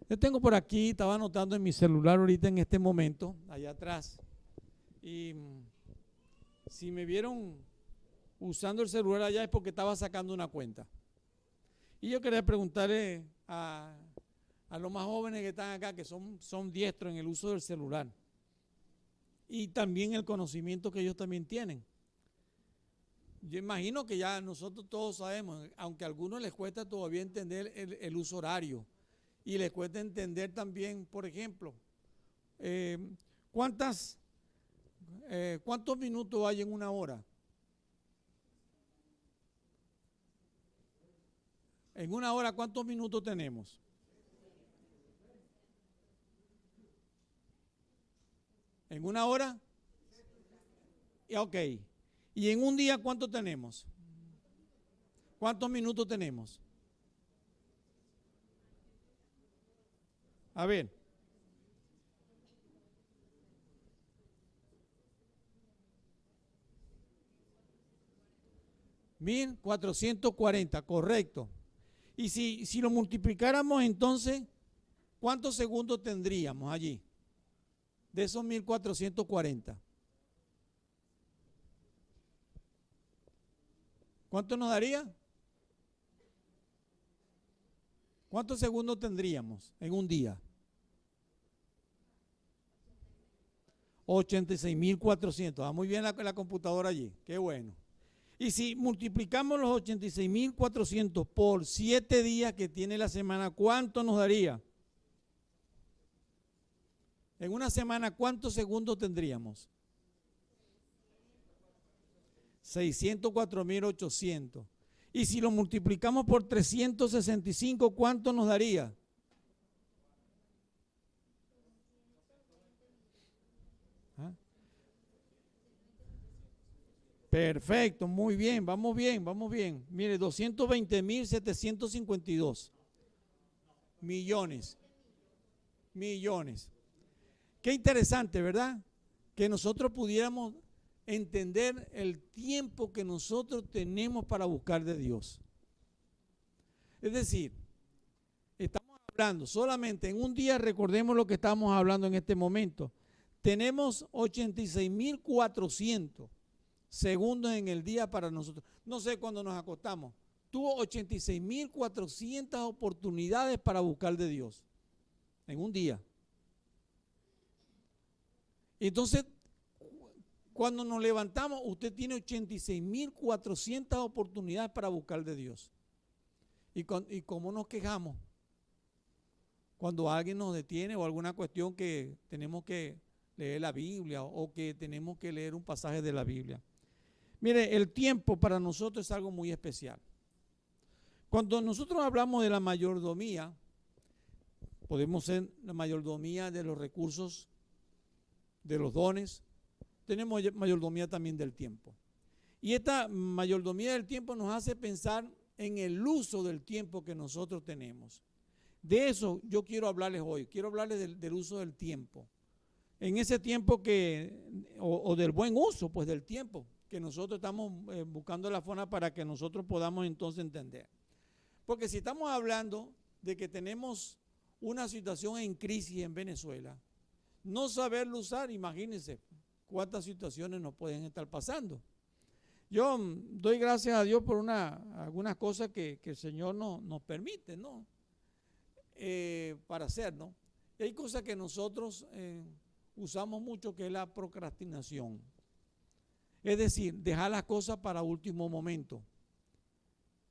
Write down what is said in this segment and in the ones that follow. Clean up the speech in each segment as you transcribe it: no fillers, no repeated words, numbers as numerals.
Yo tengo por aquí, estaba anotando en mi celular ahorita en este momento, allá atrás. Y si me vieron usando el celular allá es porque estaba sacando una cuenta. Y yo quería preguntarle a los más jóvenes que están acá, que son diestros en el uso del celular. Y también el conocimiento que ellos también tienen. Yo imagino que ya nosotros todos sabemos, aunque a algunos les cuesta todavía entender el uso horario. Y les cuesta entender también, por ejemplo, ¿cuántos minutos hay en una hora? En una hora, ¿cuántos minutos tenemos? ¿En una hora? Ok. ¿Y en un día cuánto tenemos? ¿Cuántos minutos tenemos? A ver. 1440, correcto. Y si lo multiplicáramos entonces, ¿cuántos segundos tendríamos allí? De esos 1440. ¿Cuánto nos daría? ¿Cuántos segundos tendríamos en un día? 86.400. Va muy bien la computadora allí. Qué bueno. Y si multiplicamos los 86.400 por 7 días que tiene la semana, ¿cuánto nos daría? En una semana, ¿cuántos segundos tendríamos? 604.800. Y si lo multiplicamos por 365, ¿cuánto nos daría? ¿Ah? Perfecto, muy bien, vamos bien, vamos bien. Mire, 220.752 millones. Millones. Qué interesante, ¿verdad? Que nosotros pudiéramos entender el tiempo que nosotros tenemos para buscar de Dios. Es decir, estamos hablando solamente en un día, recordemos lo que estamos hablando en este momento. Tenemos 86.400 segundos en el día para nosotros. No sé cuándo nos acostamos. Tuvo 86.400 oportunidades para buscar de Dios en un día. Entonces, cuando nos levantamos, usted tiene 86.400 oportunidades para buscar de Dios. ¿Y cómo nos quejamos? Cuando alguien nos detiene o alguna cuestión que tenemos que leer la Biblia o que tenemos que leer un pasaje de la Biblia. Mire, el tiempo para nosotros es algo muy especial. Cuando nosotros hablamos de la mayordomía, podemos ser la mayordomía de los recursos, de los dones, tenemos mayordomía también del tiempo. Y esta mayordomía del tiempo nos hace pensar en el uso del tiempo que nosotros tenemos. De eso yo quiero hablarles hoy, quiero hablarles del uso del tiempo. En ese tiempo o del buen uso pues del tiempo, que nosotros estamos buscando la forma para que nosotros podamos entonces entender. Porque si estamos hablando de que tenemos una situación en crisis en Venezuela, no saberlo usar, imagínense cuántas situaciones nos pueden estar pasando. Yo doy gracias a Dios por algunas cosas que el Señor nos permite, ¿no? Para hacer, ¿no? Y hay cosas que nosotros usamos mucho, que es la procrastinación. Es decir, dejar las cosas para último momento.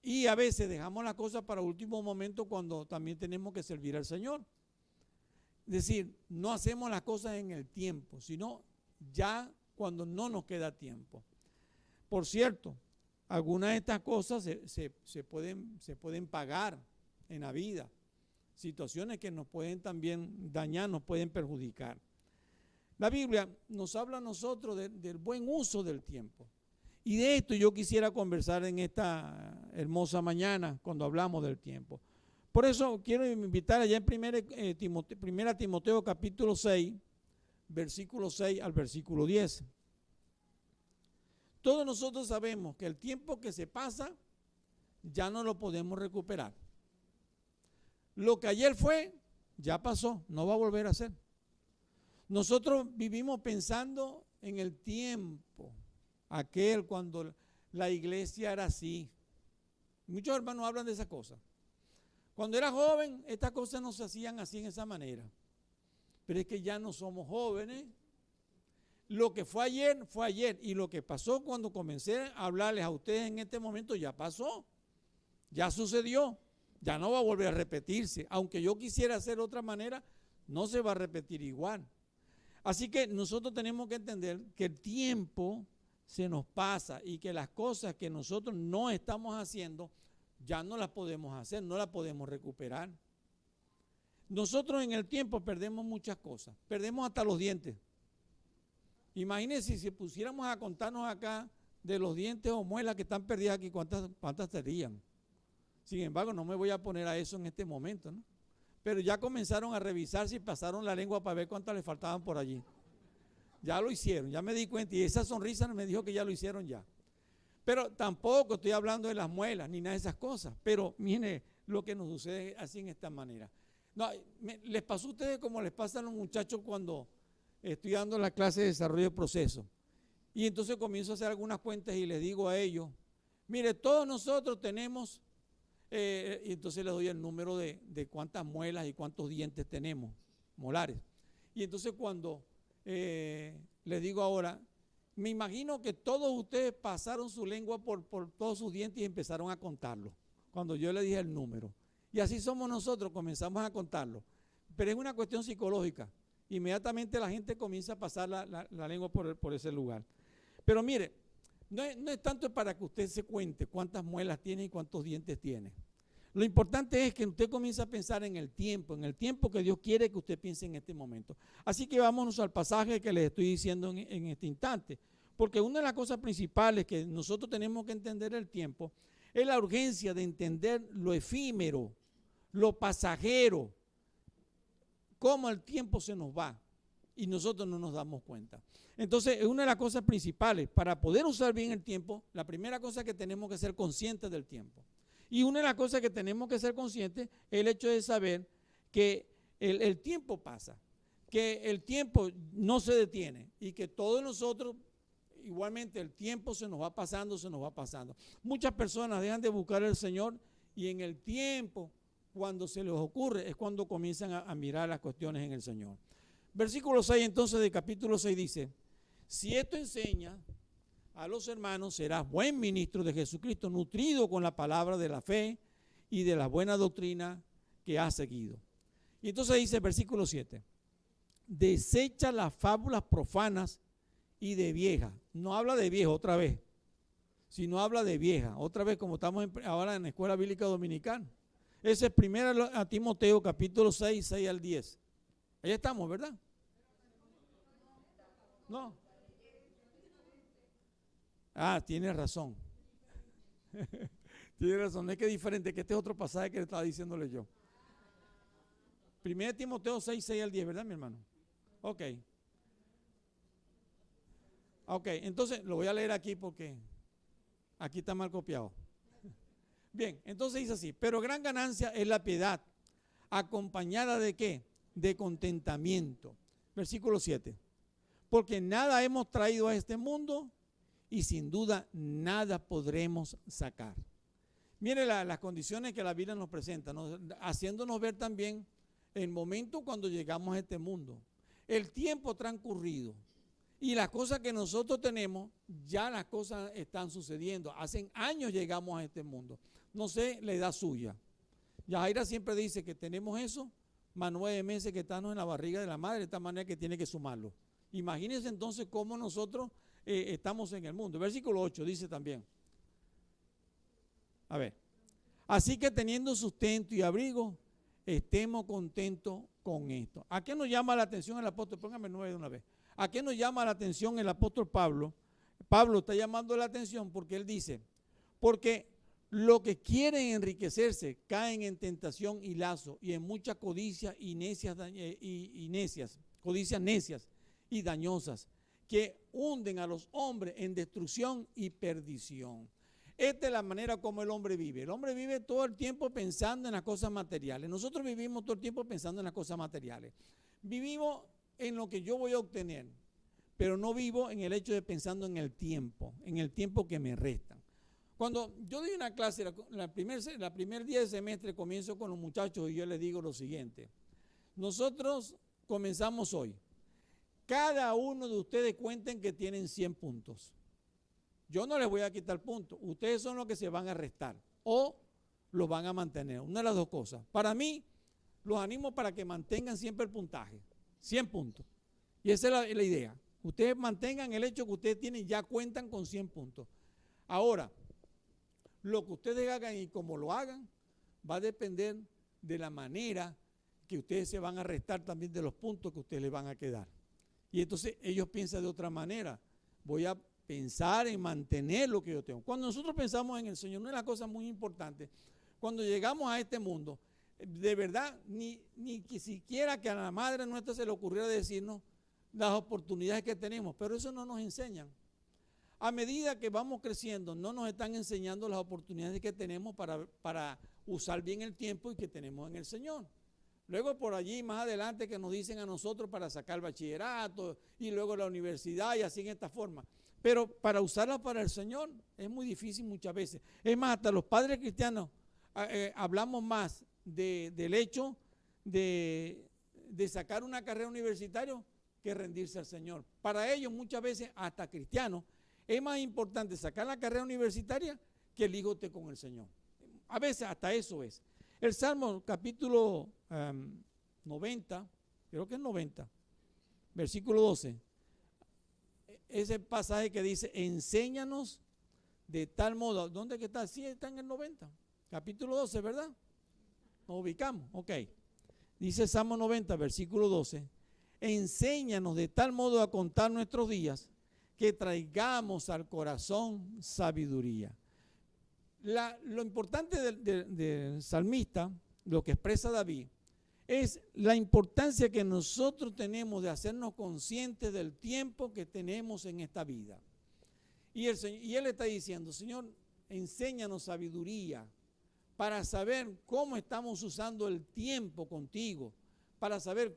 Y a veces dejamos las cosas para último momento cuando también tenemos que servir al Señor. Es decir, no hacemos las cosas en el tiempo, sino ya cuando no nos queda tiempo. Por cierto, algunas de estas cosas se pueden pagar en la vida. Situaciones que nos pueden también dañar, nos pueden perjudicar. La Biblia nos habla a nosotros del buen uso del tiempo. Y de esto yo quisiera conversar en esta hermosa mañana cuando hablamos del tiempo. Por eso quiero invitar allá en 1 Timoteo capítulo 6, versículo 6 al versículo 10. Todos nosotros sabemos que el tiempo que se pasa ya no lo podemos recuperar. Lo que ayer fue, ya pasó, no va a volver a ser. Nosotros vivimos pensando en el tiempo, aquel cuando la iglesia era así. Muchos hermanos hablan de esas cosas. Cuando era joven, estas cosas no se hacían así en esa manera. Pero es que ya no somos jóvenes. Lo que fue ayer. Y lo que pasó cuando comencé a hablarles a ustedes en este momento ya pasó. Ya sucedió. Ya no va a volver a repetirse. Aunque yo quisiera hacer de otra manera, no se va a repetir igual. Así que nosotros tenemos que entender que el tiempo se nos pasa y que las cosas que nosotros no estamos haciendo ya no las podemos hacer, no las podemos recuperar. Nosotros en el tiempo perdemos muchas cosas, perdemos hasta los dientes. Imagínense si pusiéramos a contarnos acá de los dientes o muelas que están perdidas aquí, ¿cuántas serían? Sin embargo, no me voy a poner a eso en este momento, ¿no? Pero ya comenzaron a revisar si pasaron la lengua para ver cuántas le faltaban por allí. Ya lo hicieron, ya me di cuenta y esa sonrisa me dijo que ya lo hicieron ya. Pero tampoco estoy hablando de las muelas ni nada de esas cosas. Pero mire lo que nos sucede así en esta manera. No, les pasó a ustedes como les pasa a los muchachos cuando estoy dando la clase de desarrollo de proceso. Y entonces comienzo a hacer algunas cuentas y les digo a ellos, mire, todos nosotros tenemos, y entonces les doy el número de cuántas muelas y cuántos dientes tenemos, molares. Y entonces cuando les digo ahora, me imagino que todos ustedes pasaron su lengua por todos sus dientes y empezaron a contarlo, cuando yo le dije el número. Y así somos nosotros, comenzamos a contarlo. Pero es una cuestión psicológica. Inmediatamente la gente comienza a pasar la lengua por ese lugar. Pero mire, no es tanto para que usted se cuente cuántas muelas tiene y cuántos dientes tiene. Lo importante es que usted comience a pensar en el tiempo que Dios quiere que usted piense en este momento. Así que vámonos al pasaje que les estoy diciendo en este instante. Porque una de las cosas principales que nosotros tenemos que entender el tiempo es la urgencia de entender lo efímero, lo pasajero, cómo el tiempo se nos va y nosotros no nos damos cuenta. Entonces, una de las cosas principales para poder usar bien el tiempo, la primera cosa que tenemos que ser conscientes del tiempo. Y una de las cosas que tenemos que ser conscientes es el hecho de saber que el tiempo pasa, que el tiempo no se detiene y que todos nosotros, igualmente el tiempo se nos va pasando. Muchas personas dejan de buscar al Señor y en el tiempo, cuando se les ocurre, es cuando comienzan a mirar las cuestiones en el Señor. Versículo 6 entonces del capítulo 6 dice, si esto enseña a los hermanos, serás buen ministro de Jesucristo, nutrido con la palabra de la fe y de la buena doctrina que has seguido. Y entonces dice versículo 7, desecha las fábulas profanas y de vieja. No habla de viejo otra vez, sino habla de vieja. Otra vez como estamos ahora en la Escuela Bíblica Dominical. Ese es 1 Timoteo capítulo 6, 6 al 10. Ahí estamos, ¿verdad? No. Ah, tiene razón. Tiene razón, es que es diferente, que este es otro pasaje que le estaba diciéndole yo. 1 Timoteo 6, 6 al 10, ¿verdad, mi hermano? Ok. Ok, entonces lo voy a leer aquí porque aquí está mal copiado. Bien, entonces dice así, pero gran ganancia es la piedad, acompañada de ¿qué? De contentamiento. Versículo 7. Porque nada hemos traído a este mundo y sin duda nada podremos sacar. Mire las condiciones que la Biblia nos presenta, ¿no? Haciéndonos ver también el momento cuando llegamos a este mundo, el tiempo transcurrido y las cosas que nosotros tenemos, ya las cosas están sucediendo. Hace años llegamos a este mundo, no sé la edad suya. Yajaira siempre dice que tenemos eso, más 9 meses que estamos en la barriga de la madre, de esta manera que tiene que sumarlo. Imagínense entonces cómo nosotros estamos en el mundo. Versículo 8 dice también. A ver. Así que teniendo sustento y abrigo, estemos contentos con esto. ¿A qué nos llama la atención el apóstol? Póngame 9 de una vez. ¿A qué nos llama la atención el apóstol Pablo? Pablo está llamando la atención porque él dice, porque los que quieren enriquecerse caen en tentación y lazo y en muchas codicias y necias, codicias necias y dañosas, que hunden a los hombres en destrucción y perdición. Esta es la manera como el hombre vive. El hombre vive todo el tiempo pensando en las cosas materiales. Nosotros vivimos todo el tiempo pensando en las cosas materiales. Vivimos en lo que yo voy a obtener, pero no vivo en el hecho de pensando en el tiempo que me resta. Cuando yo doy una clase, la primer día de semestre comienzo con los muchachos y yo les digo lo siguiente. Nosotros comenzamos hoy. Cada uno de ustedes cuenten que tienen 100 puntos. Yo no les voy a quitar puntos. Ustedes son los que se van a restar o los van a mantener. Una de las dos cosas. Para mí, los animo para que mantengan siempre el puntaje. 100 puntos. Y esa es la idea. Ustedes mantengan el hecho que ustedes tienen, ya cuentan con 100 puntos. Ahora, lo que ustedes hagan y cómo lo hagan, va a depender de la manera que ustedes se van a restar también de los puntos que ustedes les van a quedar. Y entonces ellos piensan de otra manera. Voy a pensar en mantener lo que yo tengo. Cuando nosotros pensamos en el Señor, una de las cosas muy importantes, cuando llegamos a este mundo, de verdad, ni que siquiera que a la madre nuestra se le ocurriera decirnos las oportunidades que tenemos, pero eso no nos enseñan. A medida que vamos creciendo, no nos están enseñando las oportunidades que tenemos para usar bien el tiempo y que tenemos en el Señor. Luego por allí más adelante que nos dicen a nosotros para sacar el bachillerato y luego la universidad y así en esta forma. Pero para usarla para el Señor es muy difícil muchas veces. Es más, hasta los padres cristianos hablamos más del hecho de sacar una carrera universitaria que rendirse al Señor. Para ellos muchas veces, hasta cristianos, es más importante sacar la carrera universitaria que el hijo esté con el Señor. A veces hasta eso es. El Salmo capítulo 90, creo que es 90, versículo 12. Ese pasaje que dice, enséñanos de tal modo. ¿Dónde que está? Sí, está en el 90. Capítulo 12, ¿verdad? Nos ubicamos, ok. Dice Salmo 90, versículo 12. Enséñanos de tal modo a contar nuestros días que traigamos al corazón sabiduría. Lo importante del salmista, lo que expresa David, es la importancia que nosotros tenemos de hacernos conscientes del tiempo que tenemos en esta vida. Y él está diciendo, Señor, enséñanos sabiduría para saber cómo estamos usando el tiempo contigo, para saber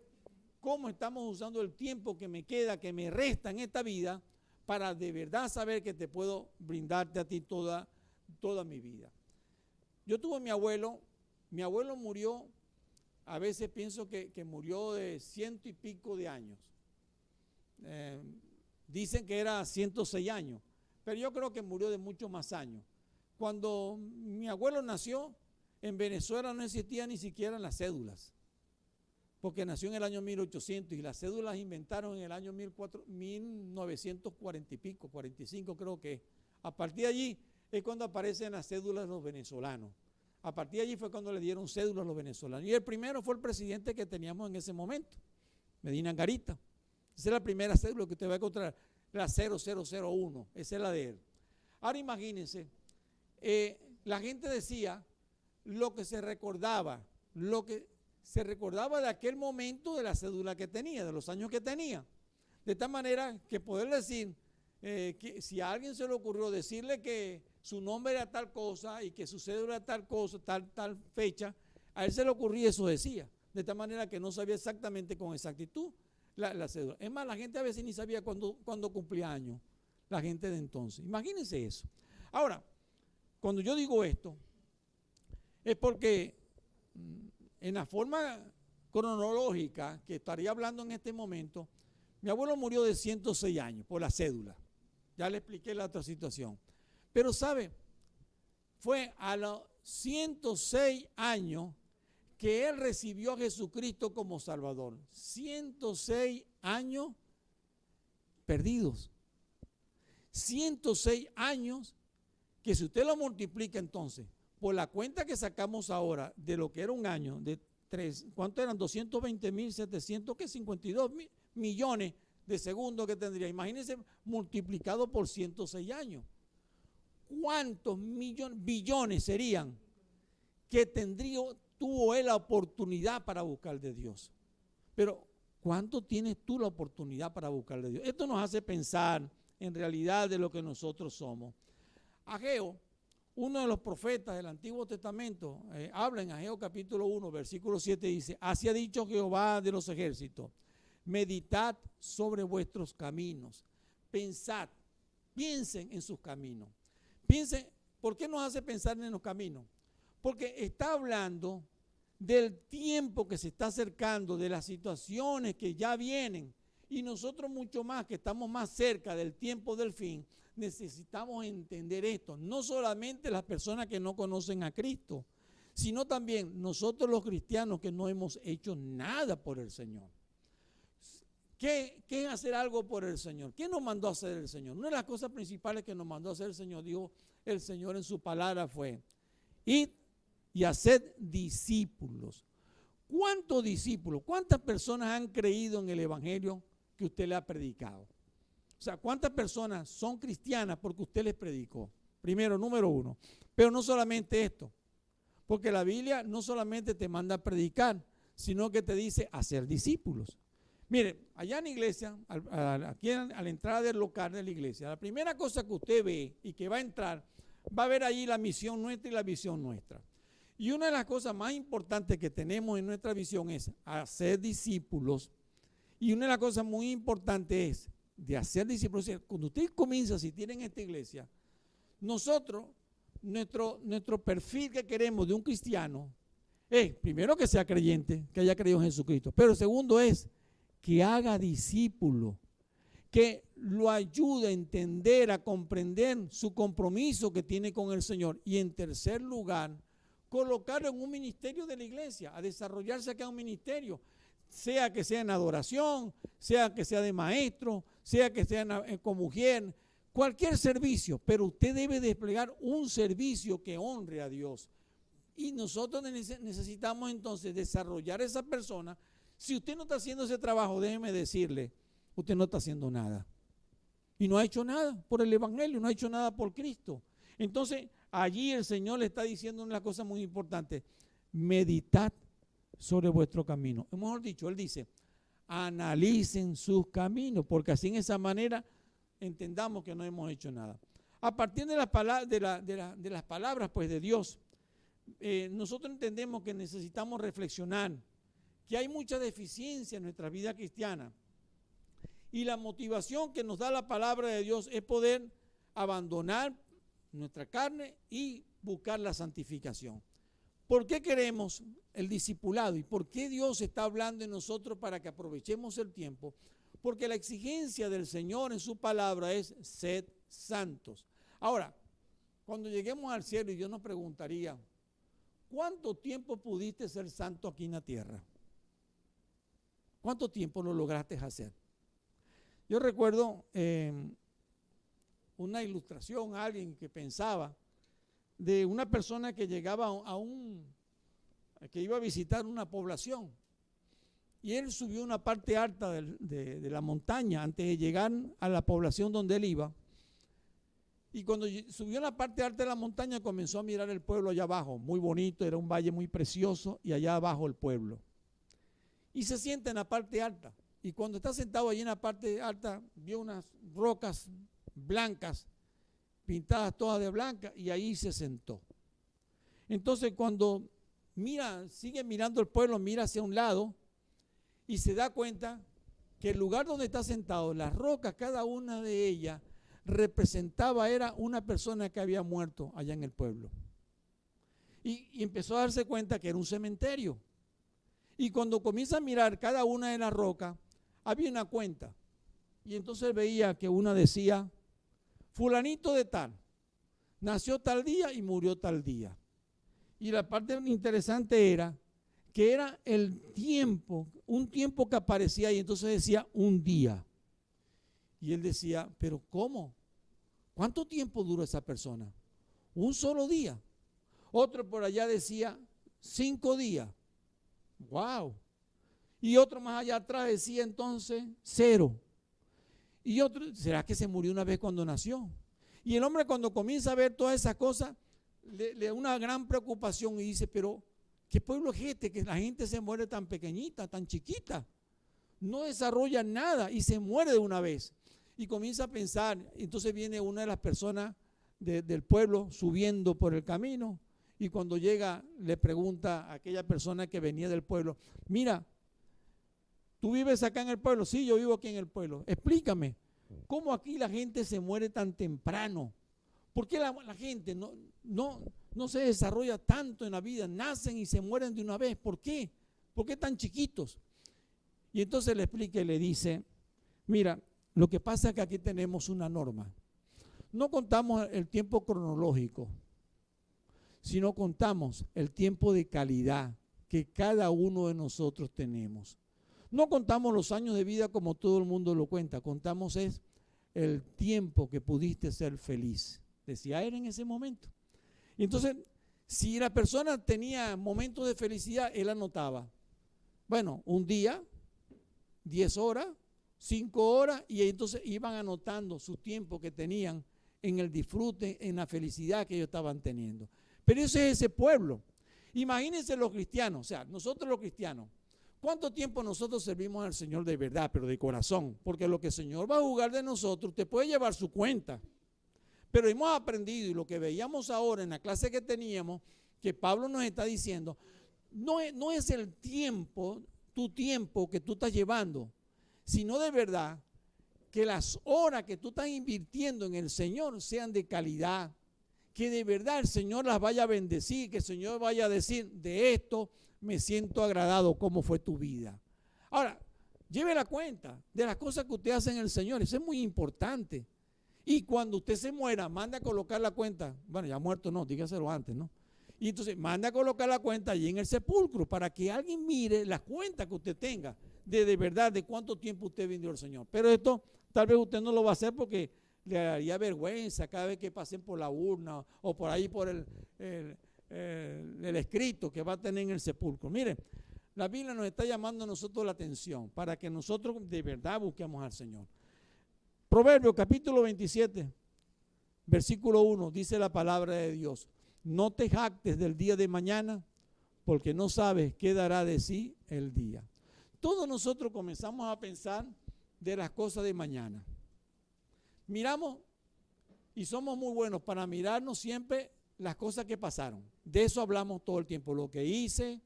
cómo estamos usando el tiempo que me queda, que me resta en esta vida, para de verdad saber que te puedo brindarte a ti toda mi vida. Yo tuve a mi abuelo murió, a veces pienso que murió de 100 y pico de años. Dicen que era 106 años, pero yo creo que murió de muchos más años. Cuando mi abuelo nació, en Venezuela no existían ni siquiera las cédulas, porque nació en el año 1800 y las cédulas inventaron en el año 1940 y pico, 45 creo que es. A partir de allí es cuando aparecen las cédulas de los venezolanos. A partir de allí fue cuando le dieron cédulas a los venezolanos. Y el primero fue el presidente que teníamos en ese momento, Medina Angarita. Esa es la primera cédula que usted va a encontrar, la 0001, esa es la de él. Ahora imagínense, la gente decía lo que se recordaba de aquel momento de la cédula que tenía, de los años que tenía. De tal manera que poder decir que si a alguien se le ocurrió decirle que su nombre era tal cosa y que su cédula era tal cosa, tal fecha, a él se le ocurría eso decía. De tal manera que no sabía exactamente con exactitud la cédula. Es más, la gente a veces ni sabía cuándo cumplía años, la gente de entonces. Imagínense eso. Ahora, cuando yo digo esto, es porque en la forma cronológica que estaría hablando en este momento, mi abuelo murió de 106 años por la cédula. Ya le expliqué la otra situación. Pero, ¿sabe? Fue a los 106 años que él recibió a Jesucristo como Salvador. 106 años perdidos. 106 años que si usted lo multiplica entonces por la cuenta que sacamos ahora de lo que era un año, de ¿cuánto eran? 220.752 millones de segundos que tendría. Imagínense multiplicado por 106 años. ¿Cuántos billones serían que tuvo él la oportunidad para buscar de Dios? Pero, ¿cuánto tienes tú la oportunidad para buscar de Dios? Esto nos hace pensar en realidad de lo que nosotros somos. Ageo uno de los profetas del Antiguo Testamento habla en Ageo capítulo 1, versículo 7, dice: así ha dicho Jehová de los ejércitos, meditad sobre vuestros caminos, pensad, piensen en sus caminos. Piensen, ¿por qué nos hace pensar en los caminos? Porque está hablando del tiempo que se está acercando, de las situaciones que ya vienen, y nosotros mucho más, que estamos más cerca del tiempo del fin, necesitamos entender esto. No solamente las personas que no conocen a Cristo, sino también nosotros los cristianos que no hemos hecho nada por el Señor. ¿Qué es hacer algo por el Señor? ¿Qué nos mandó a hacer el Señor? Una de las cosas principales que nos mandó a hacer el Señor, dijo el Señor en su palabra, fue: id y haced discípulos. ¿Cuántos discípulos, cuántas personas han creído en el evangelio que usted le ha predicado? O sea, ¿cuántas personas son cristianas porque usted les predicó? Primero, número uno. Pero no solamente esto, porque la Biblia no solamente te manda a predicar, sino que te dice hacer discípulos. Mire, allá en la iglesia, aquí a la entrada del local de la iglesia, la primera cosa que usted ve y que va a entrar, va a ver ahí la misión nuestra y la visión nuestra. Y una de las cosas más importantes que tenemos en nuestra visión es hacer discípulos. Y una de las cosas muy importantes es de hacer discípulos. Cuando usted comienza, si tienen esta iglesia, nosotros, nuestro perfil que queremos de un cristiano es, primero, que sea creyente, que haya creído en Jesucristo. Pero segundo es que haga discípulo, que lo ayude a entender, a comprender su compromiso que tiene con el Señor. Y en tercer lugar, colocarlo en un ministerio de la iglesia, a desarrollarse acá en un ministerio, sea que sea en adoración, sea que sea de maestro, sea que sea como mujer, cualquier servicio, pero usted debe desplegar un servicio que honre a Dios. Y nosotros necesitamos entonces desarrollar a esa persona. Si usted no está haciendo ese trabajo, déjeme decirle, usted no está haciendo nada. Y no ha hecho nada por el evangelio, no ha hecho nada por Cristo. Entonces, allí el Señor le está diciendo una cosa muy importante: meditad sobre vuestro camino. O mejor dicho, Él dice, analicen sus caminos, porque así en esa manera entendamos que no hemos hecho nada. A partir de las palabras pues, de Dios, nosotros entendemos que necesitamos reflexionar, que hay mucha deficiencia en nuestra vida cristiana. Y la motivación que nos da la palabra de Dios es poder abandonar nuestra carne y buscar la santificación. ¿Por qué queremos el discipulado y por qué Dios está hablando en nosotros para que aprovechemos el tiempo? Porque la exigencia del Señor en su palabra es sed santos. Ahora, cuando lleguemos al cielo y Dios nos preguntaría, ¿cuánto tiempo pudiste ser santo aquí en la tierra? ¿Cuánto tiempo lo lograste hacer? Yo recuerdo una ilustración, alguien que pensaba de una persona que llegaba que iba a visitar una población, y él subió una parte alta de la montaña antes de llegar a la población donde él iba, y cuando subió a la parte alta de la montaña comenzó a mirar el pueblo allá abajo, muy bonito, era un valle muy precioso, y allá abajo el pueblo, y se sienta en la parte alta, y cuando está sentado allí en la parte alta vio unas rocas blancas, pintadas todas de blanca, y ahí se sentó. Entonces cuando sigue mirando el pueblo, mira hacia un lado y se da cuenta que el lugar donde está sentado, las rocas, cada una de ellas era una persona que había muerto allá en el pueblo. Y empezó a darse cuenta que era un cementerio. Y cuando comienza a mirar cada una de las rocas, había una cuenta. Y entonces veía que una decía, fulanito de tal, nació tal día y murió tal día. Y la parte interesante era que era el tiempo, un tiempo que aparecía ahí, entonces decía un día. Y él decía, pero ¿cómo? ¿Cuánto tiempo duró esa persona? Un solo día. Otro por allá decía 5 días. ¡Wow! Y otro más allá atrás decía entonces 0. Y otro, ¿será que se murió una vez cuando nació? Y el hombre cuando comienza a ver todas esas cosas, le da una gran preocupación y dice, pero ¿qué pueblo es este que la gente se muere tan pequeñita, tan chiquita? No desarrolla nada y se muere de una vez. Y comienza a pensar, entonces viene una de las personas del pueblo subiendo por el camino, y cuando llega le pregunta a aquella persona que venía del pueblo, mira, ¿tú vives acá en el pueblo? Sí, yo vivo aquí en el pueblo. Explícame, ¿cómo aquí la gente se muere tan temprano? ¿Por qué la gente no se desarrolla tanto en la vida? Nacen y se mueren de una vez. ¿Por qué? ¿Por qué tan chiquitos? Y entonces le explica y le dice, mira, lo que pasa es que aquí tenemos una norma. No contamos el tiempo cronológico, sino contamos el tiempo de calidad que cada uno de nosotros tenemos. No contamos los años de vida como todo el mundo lo cuenta, contamos es el tiempo que pudiste ser feliz, decía él en ese momento. Y entonces, si la persona tenía momentos de felicidad, él anotaba, bueno, un día, 10 horas, 5 horas, y entonces iban anotando su tiempo que tenían en el disfrute, en la felicidad que ellos estaban teniendo. Pero ese es ese pueblo. Imagínense los cristianos, o sea, nosotros los cristianos, ¿cuánto tiempo nosotros servimos al Señor de verdad, pero de corazón? Porque lo que el Señor va a juzgar de nosotros, usted puede llevar su cuenta. Pero hemos aprendido, y lo que veíamos ahora en la clase que teníamos, que Pablo nos está diciendo, no es el tiempo, tu tiempo que tú estás llevando, sino de verdad que las horas que tú estás invirtiendo en el Señor sean de calidad, que de verdad el Señor las vaya a bendecir, que el Señor vaya a decir, de esto me siento agradado, cómo fue tu vida. Ahora, lleve la cuenta de las cosas que usted hace en el Señor, eso es muy importante. Y cuando usted se muera, manda a colocar la cuenta, bueno, ya muerto no, dígaselo antes, ¿no? Y entonces manda a colocar la cuenta allí en el sepulcro para que alguien mire las cuentas que usted tenga de verdad, de cuánto tiempo usted vendió al Señor. Pero esto tal vez usted no lo va a hacer porque le daría vergüenza cada vez que pasen por la urna o por ahí por el escrito que va a tener en el sepulcro. Miren, la Biblia nos está llamando a nosotros la atención para que nosotros de verdad busquemos al Señor. Proverbios capítulo 27, versículo 1, dice la palabra de Dios. No te jactes del día de mañana, porque no sabes qué dará de sí el día. Todos nosotros comenzamos a pensar de las cosas de mañana. Miramos y somos muy buenos para mirarnos siempre las cosas que pasaron. De eso hablamos todo el tiempo, lo que hice,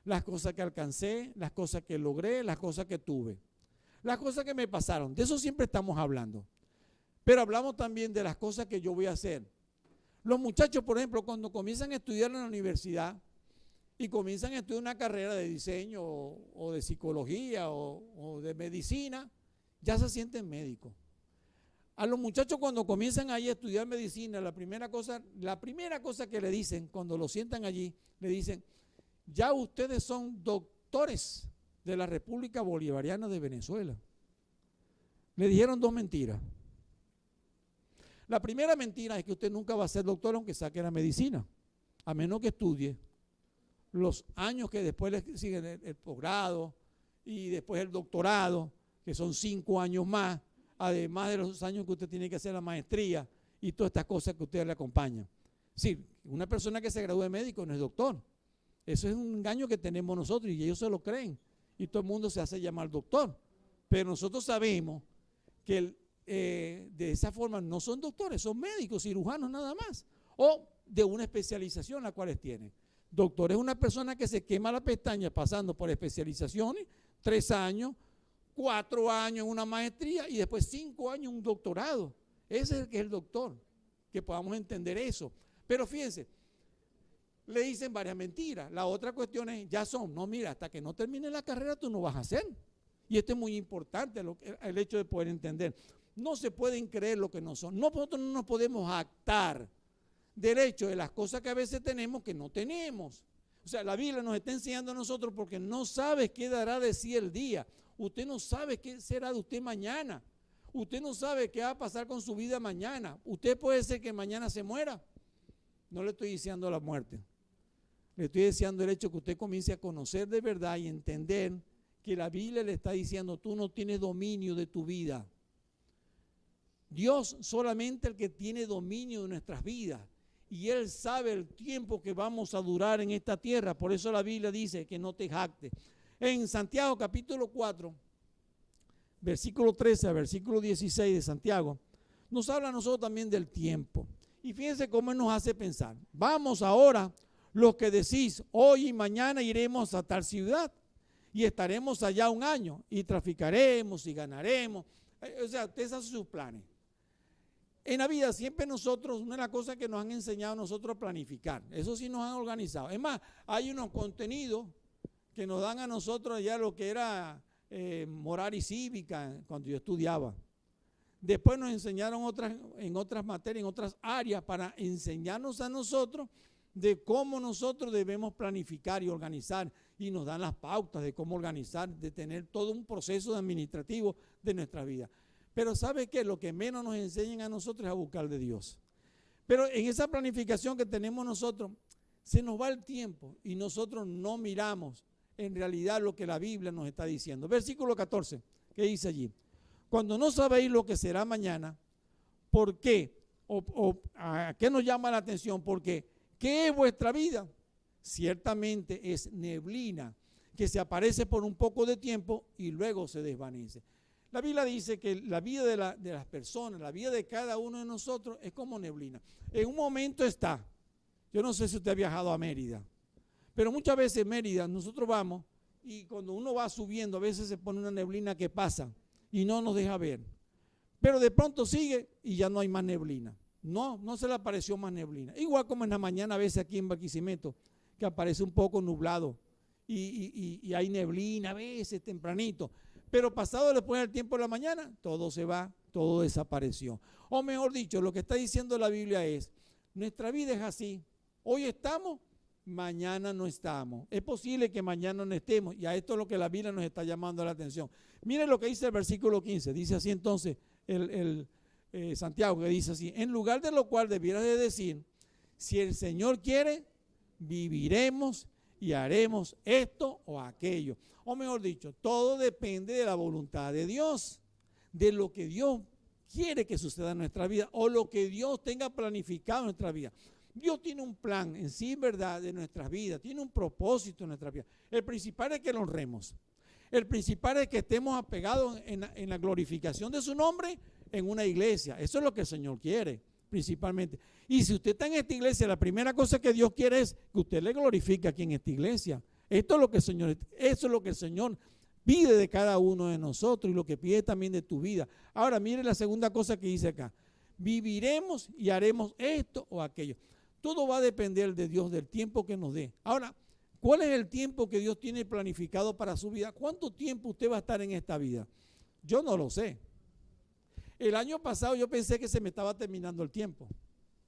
las cosas que alcancé, las cosas que logré, las cosas que tuve, las cosas que me pasaron. De eso siempre estamos hablando. Pero hablamos también de las cosas que yo voy a hacer. Los muchachos, por ejemplo, cuando comienzan a estudiar en la universidad y comienzan a estudiar una carrera de diseño o de psicología o de medicina, ya se sienten médicos. A los muchachos cuando comienzan ahí a estudiar medicina, la primera cosa que le dicen cuando lo sientan allí, le dicen, ya ustedes son doctores de la República Bolivariana de Venezuela. Le dijeron dos mentiras. La primera mentira es que usted nunca va a ser doctor aunque saque la medicina, a menos que estudie los años que después le siguen el posgrado y después el doctorado, que son 5 años más, además de los años que usted tiene que hacer la maestría y todas estas cosas que usted le acompañan. Sí, una persona que se gradúe de médico no es doctor. Eso es un engaño que tenemos nosotros y ellos se lo creen y todo el mundo se hace llamar doctor. Pero nosotros sabemos que de esa forma no son doctores, son médicos, cirujanos nada más, o de una especialización la cual tienen. Doctor es una persona que se quema la pestaña pasando por especializaciones, 3 años, 4 años en una maestría y después 5 años en un doctorado. Ese es el que es el doctor, que podamos entender eso. Pero fíjense, le dicen varias mentiras. La otra cuestión es, no, mira, hasta que no termine la carrera tú no vas a hacer. Y esto es muy importante, el hecho de poder entender. No se pueden creer lo que no son. Nosotros no nos podemos jactar del hecho de las cosas que a veces tenemos que no tenemos. O sea, la Biblia nos está enseñando a nosotros porque no sabe qué dará de sí el día. Usted no sabe qué será de usted mañana. Usted no sabe qué va a pasar con su vida mañana. Usted puede ser que mañana se muera. No le estoy diciendo la muerte. Le estoy diciendo el hecho que usted comience a conocer de verdad y entender que la Biblia le está diciendo, tú no tienes dominio de tu vida. Dios solamente el que tiene dominio de nuestras vidas. Y Él sabe el tiempo que vamos a durar en esta tierra. Por eso la Biblia dice que no te jactes. En Santiago capítulo 4, versículo 13 a versículo 16 de Santiago, nos habla a nosotros también del tiempo. Y fíjense cómo nos hace pensar. Vamos ahora, los que decís, hoy y mañana iremos a tal ciudad y estaremos allá un año y traficaremos y ganaremos. O sea, ustedes hacen sus planes. En la vida siempre nosotros, una de las cosas que nos han enseñado a nosotros a planificar, eso sí nos han organizado. Es más, hay unos contenidos que nos dan a nosotros ya lo que era moral y cívica cuando yo estudiaba. Después nos enseñaron en otras materias, en otras áreas, para enseñarnos a nosotros de cómo nosotros debemos planificar y organizar, y nos dan las pautas de cómo organizar, de tener todo un proceso administrativo de nuestra vida. Pero ¿sabe qué? Lo que menos nos enseñan a nosotros es a buscar de Dios. Pero en esa planificación que tenemos nosotros, se nos va el tiempo y nosotros no miramos en realidad lo que la Biblia nos está diciendo. Versículo 14, ¿qué dice allí? Cuando no sabéis lo que será mañana, ¿por qué? ¿A qué nos llama la atención? Porque ¿qué es vuestra vida? Ciertamente es neblina que se aparece por un poco de tiempo y luego se desvanece. La Biblia dice que la vida de las personas, la vida de cada uno de nosotros es como neblina. En un momento está. Yo no sé si usted ha viajado a Mérida, pero muchas veces en Mérida nosotros vamos y cuando uno va subiendo a veces se pone una neblina que pasa y no nos deja ver. Pero de pronto sigue y ya no hay más neblina. No se le apareció más neblina. Igual como en la mañana a veces aquí en Barquisimeto, que aparece un poco nublado y hay neblina a veces tempranito. Pero pasado después del tiempo de la mañana, todo se va, todo desapareció. O mejor dicho, lo que está diciendo la Biblia es, nuestra vida es así. Hoy estamos, mañana no estamos. Es posible que mañana no estemos. Y a esto es lo que la Biblia nos está llamando la atención. Miren lo que dice el versículo 15. Dice así entonces Santiago, que dice así, en lugar de lo cual debieras de decir, si el Señor quiere, viviremos y haremos esto o aquello. O mejor dicho, todo depende de la voluntad de Dios, de lo que Dios quiere que suceda en nuestra vida o lo que Dios tenga planificado en nuestra vida. Dios tiene un plan en sí, verdad, de nuestras vidas, tiene un propósito en nuestra vida. El principal es que lo honremos. El principal es que estemos apegados en la glorificación de su nombre en una iglesia. Eso es lo que el Señor quiere, principalmente. Y si usted está en esta iglesia, la primera cosa que Dios quiere es que usted le glorifique aquí en esta iglesia. Esto es lo que el Señor, eso es lo que el Señor pide de cada uno de nosotros y lo que pide también de tu vida. Ahora, mire la segunda cosa que dice acá. Viviremos y haremos esto o aquello. Todo va a depender de Dios, del tiempo que nos dé. Ahora, ¿cuál es el tiempo que Dios tiene planificado para su vida? ¿Cuánto tiempo usted va a estar en esta vida? Yo no lo sé. El año pasado yo pensé que se me estaba terminando el tiempo.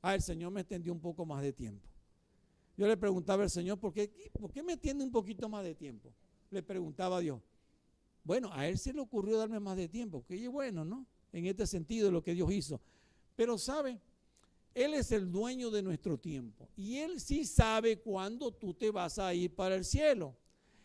El Señor me extendió un poco más de tiempo. Yo le preguntaba al Señor, ¿por qué me extiende un poquito más de tiempo? Le preguntaba a Dios. Bueno, a Él se le ocurrió darme más de tiempo, que es bueno, ¿no? En este sentido de lo que Dios hizo. Pero, ¿sabe? Él es el dueño de nuestro tiempo. Y Él sí sabe cuándo tú te vas a ir para el cielo.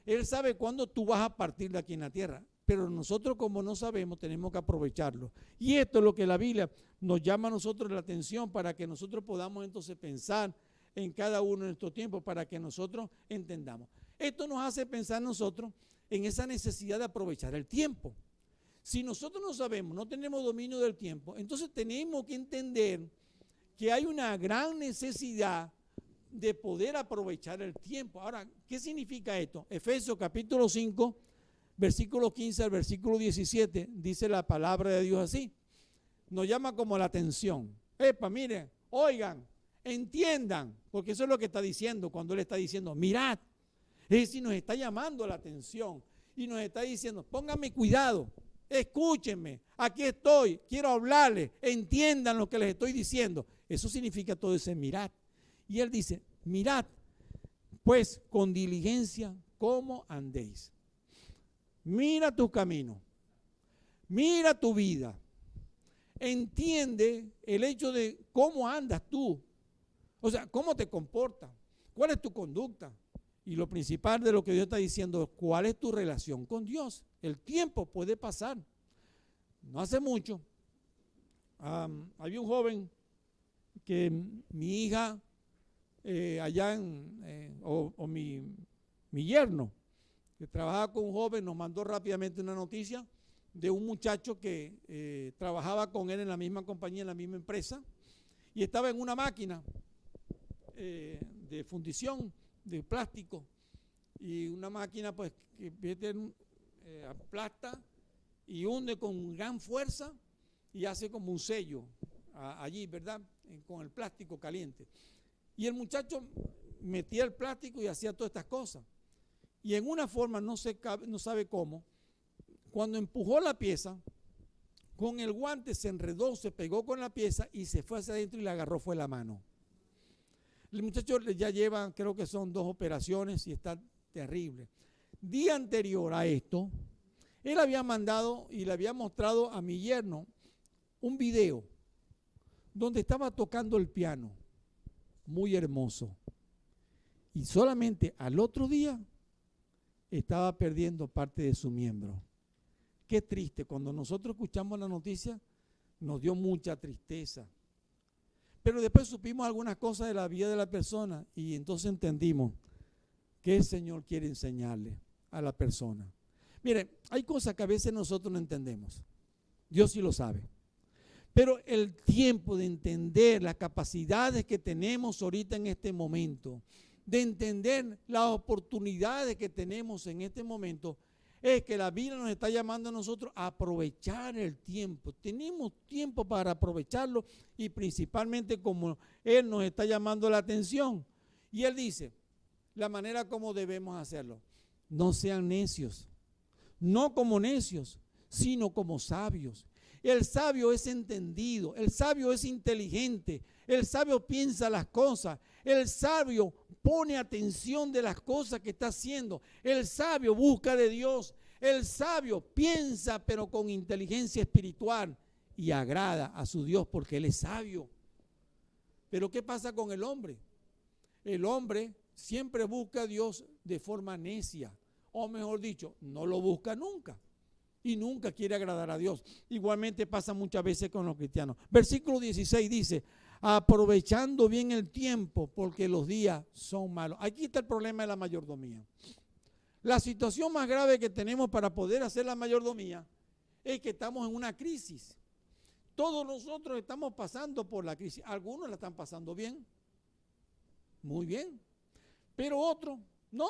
Él sabe cuándo tú vas a partir de aquí en la tierra. Pero nosotros, como no sabemos, tenemos que aprovecharlo. Y esto es lo que la Biblia nos llama a nosotros la atención para que nosotros podamos entonces pensar en cada uno de nuestros tiempos, para que nosotros entendamos. Esto nos hace pensar nosotros en esa necesidad de aprovechar el tiempo. Si nosotros no sabemos, no tenemos dominio del tiempo, entonces tenemos que entender que hay una gran necesidad de poder aprovechar el tiempo. Ahora, ¿qué significa esto? Efesios capítulo 5, versículo 15 al versículo 17, dice la palabra de Dios así. Nos llama como la atención. Miren, oigan, entiendan, porque eso es lo que está diciendo cuando Él está diciendo, mirad. Es decir, nos está llamando la atención y nos está diciendo, pónganme cuidado, escúchenme, aquí estoy, quiero hablarles, entiendan lo que les estoy diciendo. Eso significa todo ese mirad. Y Él dice, mirad, pues con diligencia cómo andéis. Mira tu camino, mira tu vida, entiende el hecho de cómo andas tú, o sea, cómo te comportas, cuál es tu conducta. Y lo principal de lo que Dios está diciendo es cuál es tu relación con Dios. El tiempo puede pasar. No hace mucho, había un joven que mi hija, allá mi yerno, que trabajaba con un joven, nos mandó rápidamente una noticia de un muchacho que trabajaba con él en la misma compañía, en la misma empresa, y estaba en una máquina de fundición de plástico, y una máquina pues que aplasta y hunde con gran fuerza y hace como un sello allí, ¿verdad? Con el plástico caliente. Y el muchacho metía el plástico y hacía todas estas cosas. Y en una forma, no sabe cómo, cuando empujó la pieza, con el guante se enredó, se pegó con la pieza y se fue hacia adentro y le agarró fue la mano. El muchacho ya lleva, creo que son 2 operaciones y está terrible. Día anterior a esto, él había mandado y le había mostrado a mi yerno un video donde estaba tocando el piano, muy hermoso. Y solamente al otro día estaba perdiendo parte de su miembro. Qué triste, cuando nosotros escuchamos la noticia nos dio mucha tristeza. Pero después supimos algunas cosas de la vida de la persona y entonces entendimos que el Señor quiere enseñarle a la persona. Mire, hay cosas que a veces nosotros no entendemos. Dios sí lo sabe. Pero el tiempo de entender las capacidades que tenemos ahorita en este momento, de entender las oportunidades que tenemos en este momento, es que la Biblia nos está llamando a nosotros a aprovechar el tiempo. Tenemos tiempo para aprovecharlo y principalmente como Él nos está llamando la atención. Y Él dice, la manera como debemos hacerlo. No sean necios, no como necios, sino como sabios. El sabio es entendido, el sabio es inteligente, el sabio piensa las cosas, el sabio pone atención de las cosas que está haciendo, el sabio busca de Dios, el sabio piensa pero con inteligencia espiritual y agrada a su Dios porque Él es sabio. Pero ¿qué pasa con el hombre? El hombre siempre busca a Dios de forma necia, o mejor dicho, no lo busca nunca. Y nunca quiere agradar a Dios. Igualmente pasa muchas veces con los cristianos. Versículo 16 dice, aprovechando bien el tiempo porque los días son malos. Aquí está el problema de la mayordomía. La situación más grave que tenemos para poder hacer la mayordomía es que estamos en una crisis. Todos nosotros estamos pasando por la crisis. Algunos la están pasando bien, muy bien, pero otros no.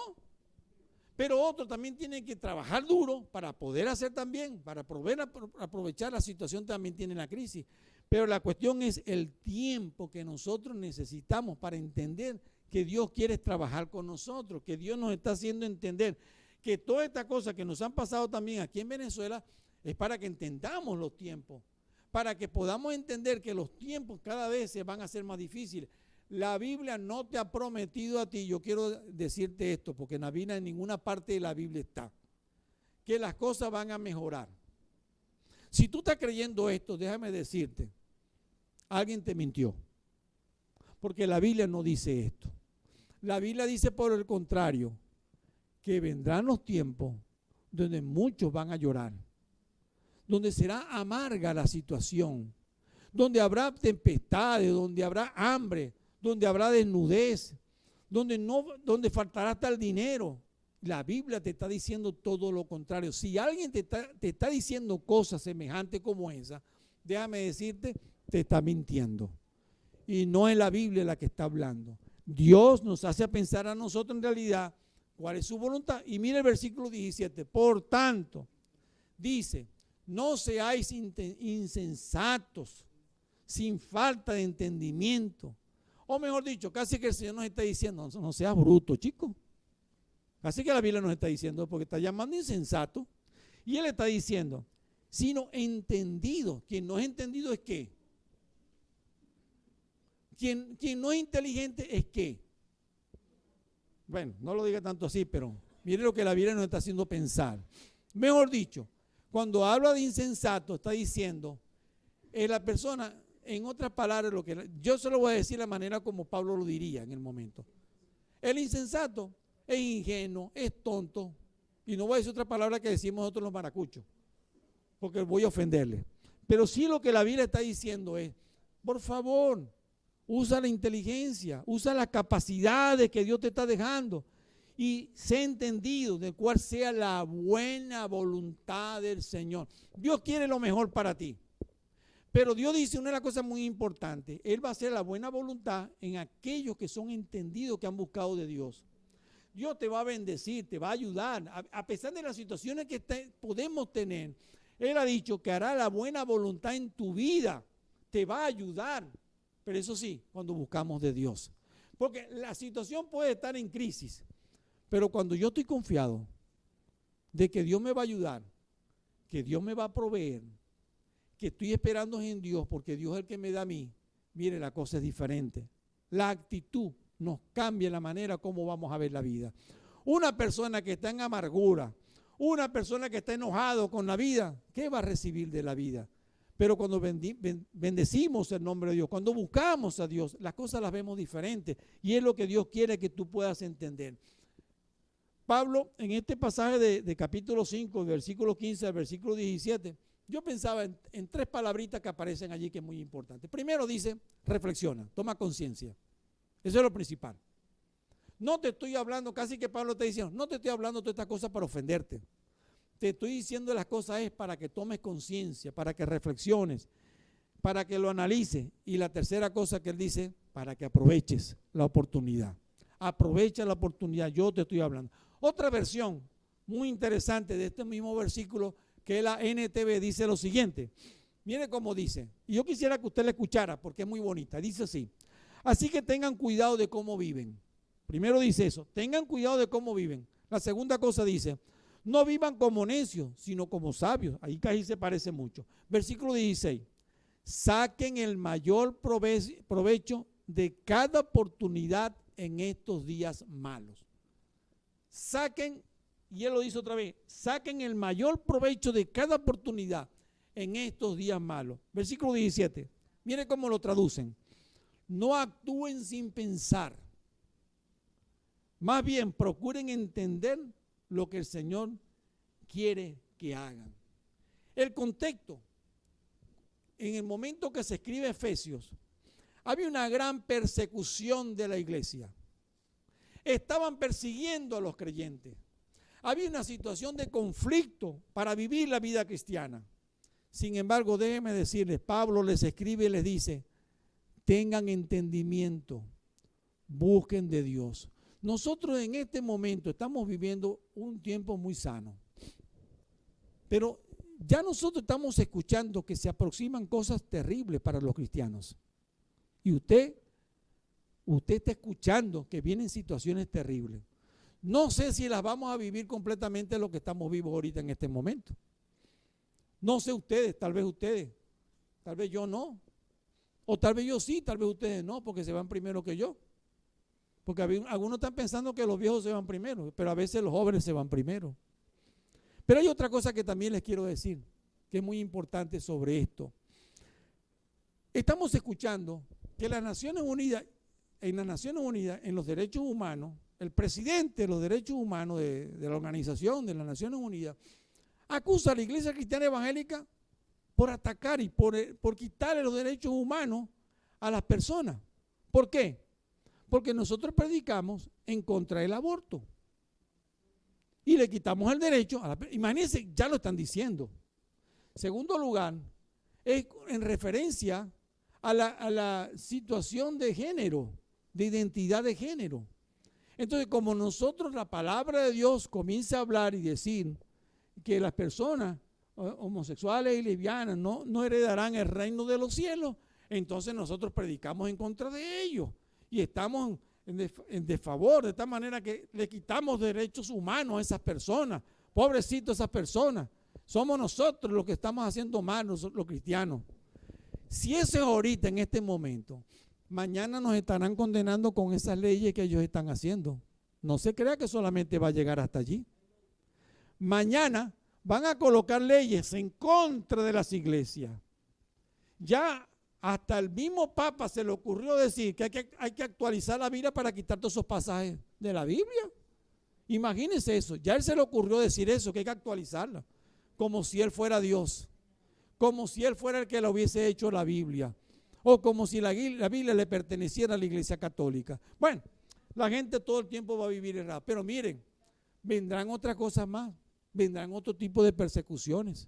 Pero otros también tienen que trabajar duro para poder hacer también, para poder aprovechar la situación también tiene la crisis. Pero la cuestión es el tiempo que nosotros necesitamos para entender que Dios quiere trabajar con nosotros, que Dios nos está haciendo entender que todas estas cosas que nos han pasado también aquí en Venezuela es para que entendamos los tiempos, para que podamos entender que los tiempos cada vez se van a hacer más difíciles. La Biblia no te ha prometido a ti, yo quiero decirte esto, porque en la Biblia en ninguna parte de la Biblia está, que las cosas van a mejorar. Si tú estás creyendo esto, déjame decirte, alguien te mintió, porque la Biblia no dice esto. La Biblia dice por el contrario, que vendrán los tiempos donde muchos van a llorar, donde será amarga la situación, donde habrá tempestades, donde habrá hambre, donde habrá desnudez, donde faltará hasta el dinero. La Biblia te está diciendo todo lo contrario. Si alguien te está diciendo cosas semejantes como esa, déjame decirte, te está mintiendo. Y no es la Biblia la que está hablando. Dios nos hace pensar a nosotros en realidad cuál es su voluntad. Y mire el versículo 17. Por tanto, dice, no seáis insensatos, sin falta de entendimiento. O mejor dicho, casi que el Señor nos está diciendo, no seas bruto, chico. Casi que la Biblia nos está diciendo, porque está llamando insensato. Y Él está diciendo, sino entendido. Quien no es entendido es ¿qué? Quien no es inteligente es ¿qué? Bueno, no lo diga tanto así, pero mire lo que la Biblia nos está haciendo pensar. Mejor dicho, cuando habla de insensato, está diciendo, la persona... En otras palabras, yo se lo voy a decir de la manera como Pablo lo diría en el momento. El insensato es ingenuo, es tonto. Y no voy a decir otra palabra que decimos nosotros los maracuchos, porque voy a ofenderle. Pero sí lo que la Biblia está diciendo es, por favor, usa la inteligencia, usa las capacidades que Dios te está dejando. y sé entendido de cuál sea la buena voluntad del Señor. Dios quiere lo mejor para ti. Pero Dios dice una de las cosas muy importantes. Él va a hacer la buena voluntad en aquellos que son entendidos, que han buscado de Dios. Dios te va a bendecir, te va a ayudar. A pesar de las situaciones que podemos tener, Él ha dicho que hará la buena voluntad en tu vida. Te va a ayudar. Pero eso sí, cuando buscamos de Dios. Porque la situación puede estar en crisis. Pero cuando yo estoy confiado de que Dios me va a ayudar, que Dios me va a proveer, que estoy esperando en Dios porque Dios es el que me da a mí, mire, la cosa es diferente. La actitud nos cambia la manera como vamos a ver la vida. Una persona que está en amargura, una persona que está enojado con la vida, ¿qué va a recibir de la vida? Pero cuando bendecimos el nombre de Dios, cuando buscamos a Dios, las cosas las vemos diferentes y es lo que Dios quiere que tú puedas entender. Pablo, en este pasaje de capítulo 5, versículo 15 al versículo 17, yo pensaba en tres palabritas que aparecen allí que es muy importante. Primero dice, reflexiona, toma conciencia. Eso es lo principal. No te estoy hablando, casi que Pablo te dice, no te estoy hablando de todas estas cosas para ofenderte. Te estoy diciendo las cosas es para que tomes conciencia, para que reflexiones, para que lo analices. Y la tercera cosa que él dice, para que aproveches la oportunidad. Aprovecha la oportunidad, yo te estoy hablando. Otra versión muy interesante de este mismo versículo, que es la NTV, dice lo siguiente. Mire cómo dice, y yo quisiera que usted la escuchara porque es muy bonita. Dice así, así que tengan cuidado de cómo viven. Primero dice eso, tengan cuidado de cómo viven. La segunda cosa dice, no vivan como necios, sino como sabios. Ahí casi se parece mucho. Versículo 16, saquen el mayor provecho de cada oportunidad en estos días malos. Saquen, y él lo dice otra vez, saquen el mayor provecho de cada oportunidad en estos días malos. Versículo 17, mire cómo lo traducen. No actúen sin pensar. Más bien procuren entender lo que el Señor quiere que hagan. El contexto, en el momento que se escribe Efesios, había una gran persecución de la iglesia. Estaban persiguiendo a los creyentes. Había una situación de conflicto para vivir la vida cristiana. Sin embargo, déjenme decirles, Pablo les escribe y les dice, tengan entendimiento, busquen de Dios. Nosotros en este momento estamos viviendo un tiempo muy sano, pero ya nosotros estamos escuchando que se aproximan cosas terribles para los cristianos. Y usted está escuchando que vienen situaciones terribles. No sé si las vamos a vivir completamente lo que estamos vivos ahorita en este momento. No sé ustedes, tal vez yo no. O tal vez yo sí, tal vez ustedes no, porque se van primero que yo. Porque algunos están pensando que los viejos se van primero, pero a veces los jóvenes se van primero. Pero hay otra cosa que también les quiero decir, que es muy importante sobre esto. Estamos escuchando que en las Naciones Unidas, en los derechos humanos, el presidente de los derechos humanos de la Organización de las Naciones Unidas acusa a la Iglesia Cristiana Evangélica por atacar y por quitarle los derechos humanos a las personas. ¿Por qué? Porque nosotros predicamos en contra del aborto y le quitamos el derecho a imagínense, ya lo están diciendo. Segundo lugar, es en referencia a la situación de género, de identidad de género. Entonces, como nosotros la palabra de Dios comienza a hablar y decir que las personas homosexuales y lesbianas no heredarán el reino de los cielos, entonces nosotros predicamos en contra de ellos y estamos en desfavor, de tal manera que le quitamos derechos humanos a esas personas. Pobrecitos esas personas. Somos nosotros los que estamos haciendo mal, los cristianos. Si eso es ahorita, en este momento, mañana nos estarán condenando con esas leyes que ellos están haciendo. No se crea que solamente va a llegar hasta allí. Mañana van a colocar leyes en contra de las iglesias. Ya hasta el mismo Papa se le ocurrió decir que hay que actualizar la Biblia para quitar todos esos pasajes de la Biblia. Imagínense eso. Ya él se le ocurrió decir eso, que hay que actualizarla. Como si él fuera Dios. Como si él fuera el que lo hubiese hecho la Biblia. O como si la Biblia le perteneciera a la Iglesia Católica. Bueno, la gente todo el tiempo va a vivir errado. Pero miren, vendrán otras cosas más, vendrán otro tipo de persecuciones.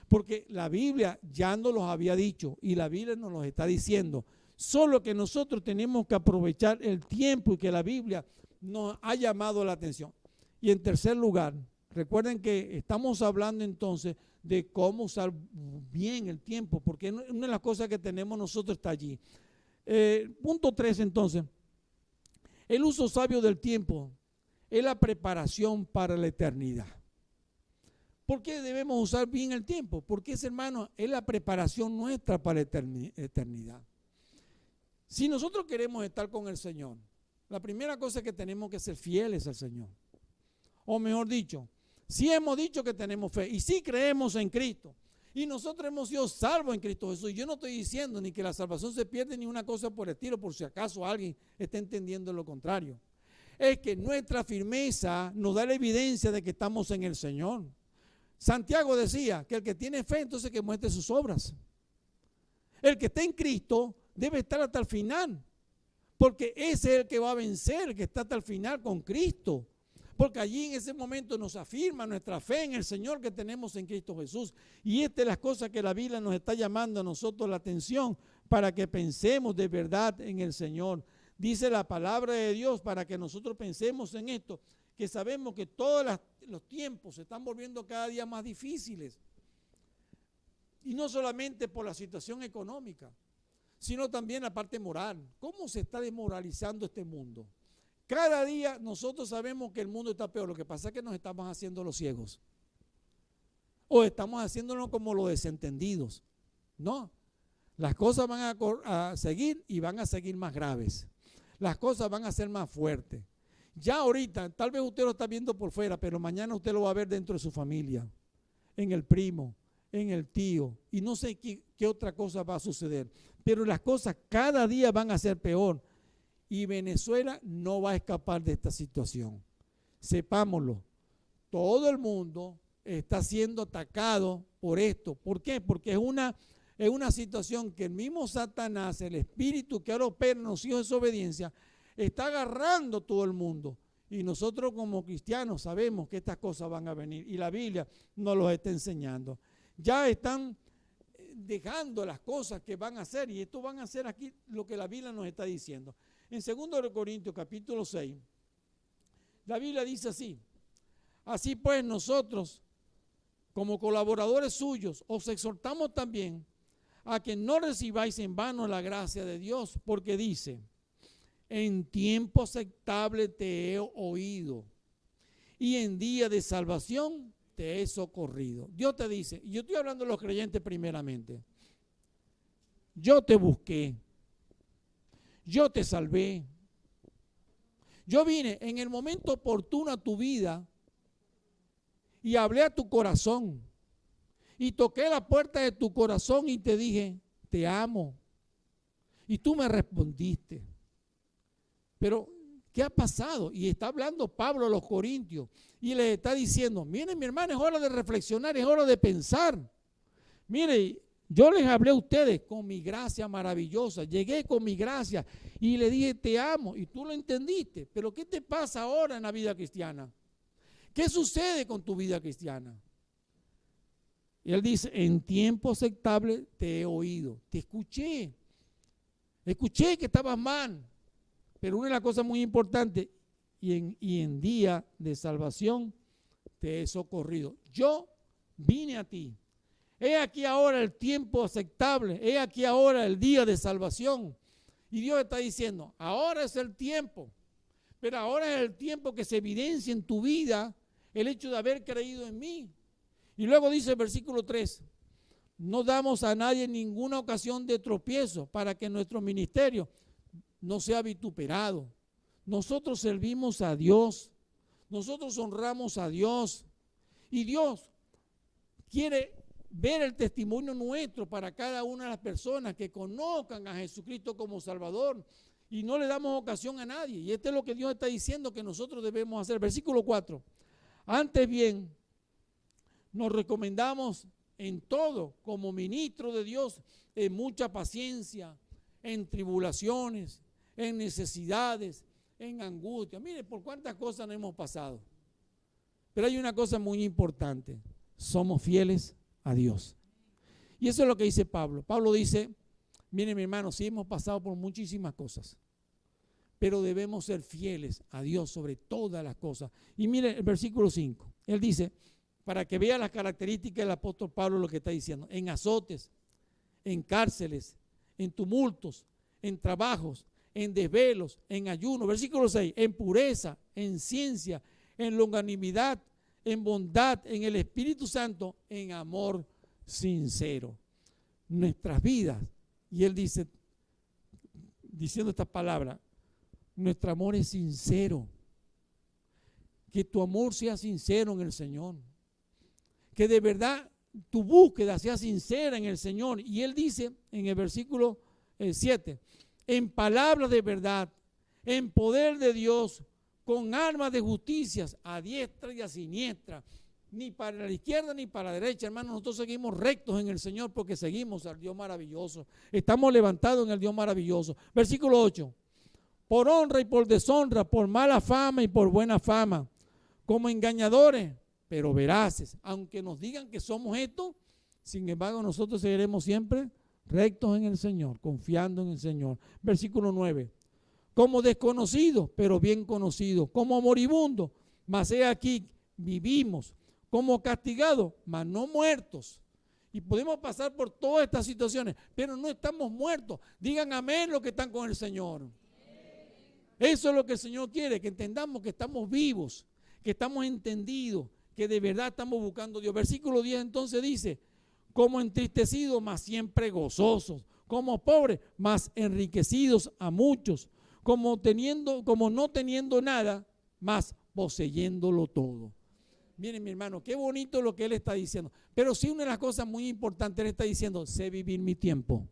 Porque la Biblia ya nos los había dicho y la Biblia nos los está diciendo. Solo que nosotros tenemos que aprovechar el tiempo y que la Biblia nos ha llamado la atención. Y en tercer lugar, recuerden que estamos hablando entonces de cómo usar bien el tiempo, porque una de las cosas que tenemos nosotros está allí. Punto 3 entonces, el uso sabio del tiempo es la preparación para la eternidad. ¿Por qué debemos usar bien el tiempo? Porque hermano, es la preparación nuestra para la eternidad. Si nosotros queremos estar con el Señor, la primera cosa es que tenemos que ser fieles al Señor. O mejor dicho, si hemos dicho que tenemos fe y si creemos en Cristo y nosotros hemos sido salvos en Cristo Jesús, yo no estoy diciendo ni que la salvación se pierde ni una cosa por el estilo, por si acaso alguien está entendiendo lo contrario. Es que nuestra firmeza nos da la evidencia de que estamos en el Señor. Santiago decía que el que tiene fe entonces que muestre sus obras. El que está en Cristo debe estar hasta el final, porque ese es el que va a vencer, el que está hasta el final con Cristo. Porque allí en ese momento nos afirma nuestra fe en el Señor que tenemos en Cristo Jesús. Y esta es la cosa que la Biblia nos está llamando a nosotros la atención para que pensemos de verdad en el Señor. Dice la palabra de Dios para que nosotros pensemos en esto, que sabemos que todos los tiempos se están volviendo cada día más difíciles. Y no solamente por la situación económica, sino también la parte moral. ¿Cómo se está desmoralizando este mundo? Cada día nosotros sabemos que el mundo está peor. Lo que pasa es que nos estamos haciendo los ciegos. O estamos haciéndonos como los desentendidos. No. Las cosas van a seguir y van a seguir más graves. Las cosas van a ser más fuertes. Ya ahorita, tal vez usted lo está viendo por fuera, pero mañana usted lo va a ver dentro de su familia, en el primo, en el tío, y no sé qué otra cosa va a suceder. Pero las cosas cada día van a ser peor. Y Venezuela no va a escapar de esta situación. Sepámoslo. Todo el mundo está siendo atacado por esto. ¿Por qué? Porque es una situación que el mismo Satanás, el espíritu que ahora opera en los hijos de desobediencia, está agarrando todo el mundo. Y nosotros como cristianos sabemos que estas cosas van a venir. Y la Biblia nos los está enseñando. Ya están dejando las cosas que van a hacer. Y esto van a hacer aquí lo que la Biblia nos está diciendo. En 2 Corintios capítulo 6, la Biblia dice así: así pues nosotros, como colaboradores suyos, os exhortamos también a que no recibáis en vano la gracia de Dios, porque dice: en tiempo aceptable te he oído, y en día de salvación te he socorrido. Dios te dice, y yo estoy hablando de los creyentes primeramente, yo te busqué. Yo te salvé. Yo vine en el momento oportuno a tu vida y hablé a tu corazón y toqué la puerta de tu corazón y te dije, te amo. Y tú me respondiste. Pero, ¿qué ha pasado? Y está hablando Pablo a los Corintios y les está diciendo, miren mi hermano, es hora de reflexionar, es hora de pensar. Mire, yo les hablé a ustedes con mi gracia maravillosa, llegué con mi gracia y le dije te amo y tú lo entendiste, pero ¿qué te pasa ahora en la vida cristiana? ¿Qué sucede con tu vida cristiana? Y él dice, en tiempo aceptable te he oído, te escuché que estabas mal, pero una de las cosas muy importantes, y en día de salvación te he socorrido. Yo vine a ti. He aquí ahora el tiempo aceptable, he aquí ahora el día de salvación. Y Dios está diciendo, ahora es el tiempo, pero ahora es el tiempo que se evidencia en tu vida el hecho de haber creído en mí. Y luego dice el versículo 3, no damos a nadie ninguna ocasión de tropiezo para que nuestro ministerio no sea vituperado. Nosotros servimos a Dios, nosotros honramos a Dios y Dios quiere ver el testimonio nuestro para cada una de las personas que conozcan a Jesucristo como Salvador y no le damos ocasión a nadie. Y esto es lo que Dios está diciendo que nosotros debemos hacer. Versículo 4. Antes bien, nos recomendamos en todo como ministros de Dios en mucha paciencia, en tribulaciones, en necesidades, en angustia. Mire, por cuántas cosas no hemos pasado. Pero hay una cosa muy importante. Somos fieles a Dios. Y eso es lo que dice Pablo. Pablo dice, mire mi hermano, sí hemos pasado por muchísimas cosas, pero debemos ser fieles a Dios sobre todas las cosas. Y mire el versículo 5. Él dice, para que vea las características del apóstol Pablo, lo que está diciendo. En azotes, en cárceles, en tumultos, en trabajos, en desvelos, en ayuno. Versículo 6. En pureza, en ciencia, en longanimidad, en bondad, en el Espíritu Santo, en amor sincero. Nuestras vidas, y él dice, diciendo estas palabras, nuestro amor es sincero. Que tu amor sea sincero en el Señor. Que de verdad tu búsqueda sea sincera en el Señor. Y él dice en el versículo 7, en palabras de verdad, en poder de Dios, con armas de justicia, a diestra y a siniestra, ni para la izquierda ni para la derecha. Hermanos, nosotros seguimos rectos en el Señor porque seguimos al Dios maravilloso. Estamos levantados en el Dios maravilloso. Versículo 8, por honra y por deshonra, por mala fama y por buena fama, como engañadores, pero veraces. Aunque nos digan que somos esto, sin embargo nosotros seguiremos siempre rectos en el Señor, confiando en el Señor. Versículo 9, como desconocidos, pero bien conocidos, como moribundos, mas he aquí vivimos, como castigados, mas no muertos. Y podemos pasar por todas estas situaciones, pero no estamos muertos. Digan amén los que están con el Señor. Eso es lo que el Señor quiere, que entendamos que estamos vivos, que estamos entendidos, que de verdad estamos buscando a Dios. Versículo 10 entonces dice, como entristecidos, mas siempre gozosos, como pobres, mas enriquecidos a muchos, como no teniendo nada, mas poseyéndolo todo. Miren mi hermano, qué bonito lo que él está diciendo. Pero sí, una de las cosas muy importantes, él está diciendo, sé vivir mi tiempo.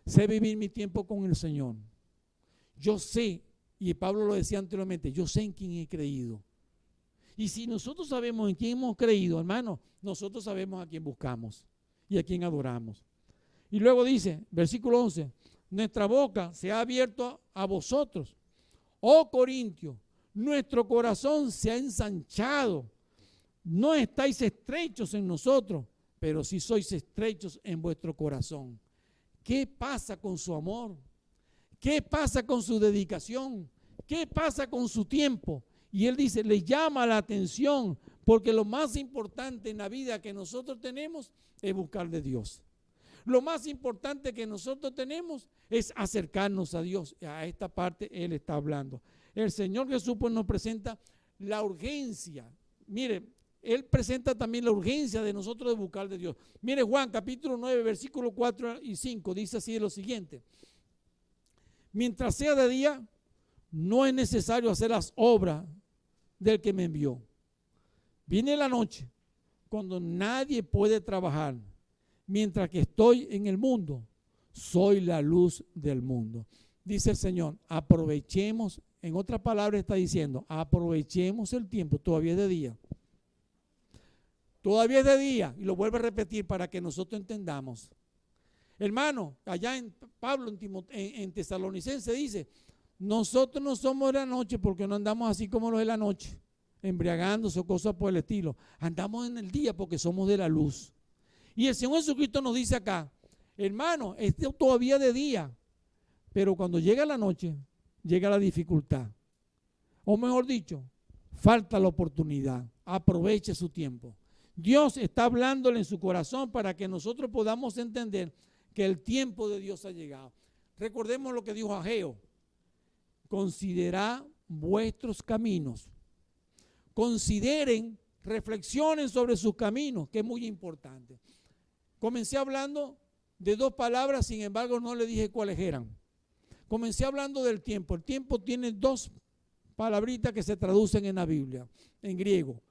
Sé vivir mi tiempo con el Señor. Yo sé, y Pablo lo decía anteriormente, yo sé en quién he creído. Y si nosotros sabemos en quién hemos creído, hermano, nosotros sabemos a quién buscamos y a quién adoramos. Y luego dice, versículo 11, nuestra boca se ha abierto a vosotros, oh Corintios, nuestro corazón se ha ensanchado. No estáis estrechos en nosotros, pero sí sois estrechos en vuestro corazón. ¿Qué pasa con su amor? ¿Qué pasa con su dedicación? ¿Qué pasa con su tiempo? Y él dice, le llama la atención, porque lo más importante en la vida que nosotros tenemos es buscar de Dios. Lo más importante que nosotros tenemos es acercarnos a Dios. A esta parte él está hablando. El Señor Jesús pues nos presenta la urgencia. Mire, él presenta también la urgencia de nosotros de buscar de Dios. Mire Juan capítulo 9, versículos 4 y 5, dice así lo siguiente. Mientras sea de día, no es necesario hacer las obras del que me envió. Viene la noche, cuando nadie puede trabajar. Mientras que estoy en el mundo, soy la luz del mundo. Dice el Señor, aprovechemos, en otras palabras está diciendo, aprovechemos el tiempo, todavía es de día. Todavía es de día, y lo vuelvo a repetir para que nosotros entendamos. Hermano, allá en Pablo, en Tesalonicense dice, nosotros no somos de la noche porque no andamos así como los de la noche, embriagándose o cosas por el estilo. Andamos en el día porque somos de la luz. Y el Señor Jesucristo nos dice acá, hermano, es todavía de día, pero cuando llega la noche, llega la dificultad. O mejor dicho, falta la oportunidad. Aproveche su tiempo. Dios está hablándole en su corazón para que nosotros podamos entender que el tiempo de Dios ha llegado. Recordemos lo que dijo Ageo. Considerad vuestros caminos. Consideren, reflexionen sobre sus caminos, que es muy importante. Comencé hablando de dos palabras, sin embargo no le dije cuáles eran. Comencé hablando del tiempo. El tiempo tiene dos palabritas que se traducen en la Biblia, en griego.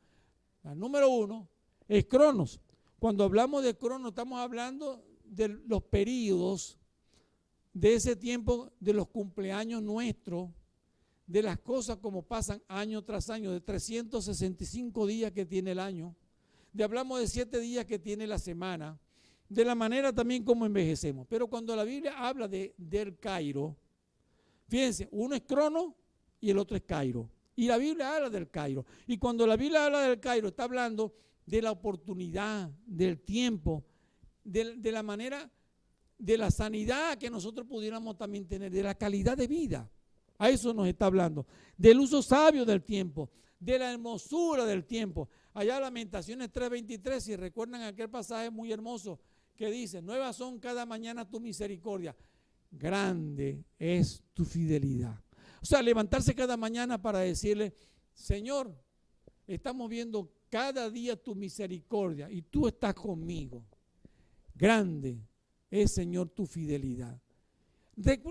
La número uno es cronos. Cuando hablamos de cronos estamos hablando de los periodos, de ese tiempo, de los cumpleaños nuestros, de las cosas como pasan año tras año, de 365 días que tiene el año, hablamos de 7 días que tiene la semana, de la manera también como envejecemos. Pero cuando la Biblia habla del Cairo, Fíjense, uno es crono y el otro es Cairo. Y la Biblia habla del Cairo. Y cuando la Biblia habla del Cairo, está hablando de la oportunidad, del tiempo, de la manera, de la sanidad que nosotros pudiéramos también tener, de la calidad de vida. A eso nos está hablando. Del uso sabio del tiempo, de la hermosura del tiempo. Allá Lamentaciones 3:23, si recuerdan aquel pasaje muy hermoso que dice, nuevas son cada mañana tu misericordia, grande es tu fidelidad. O sea, levantarse cada mañana para decirle, Señor, estamos viendo cada día tu misericordia y tú estás conmigo. Grande es, Señor, tu fidelidad.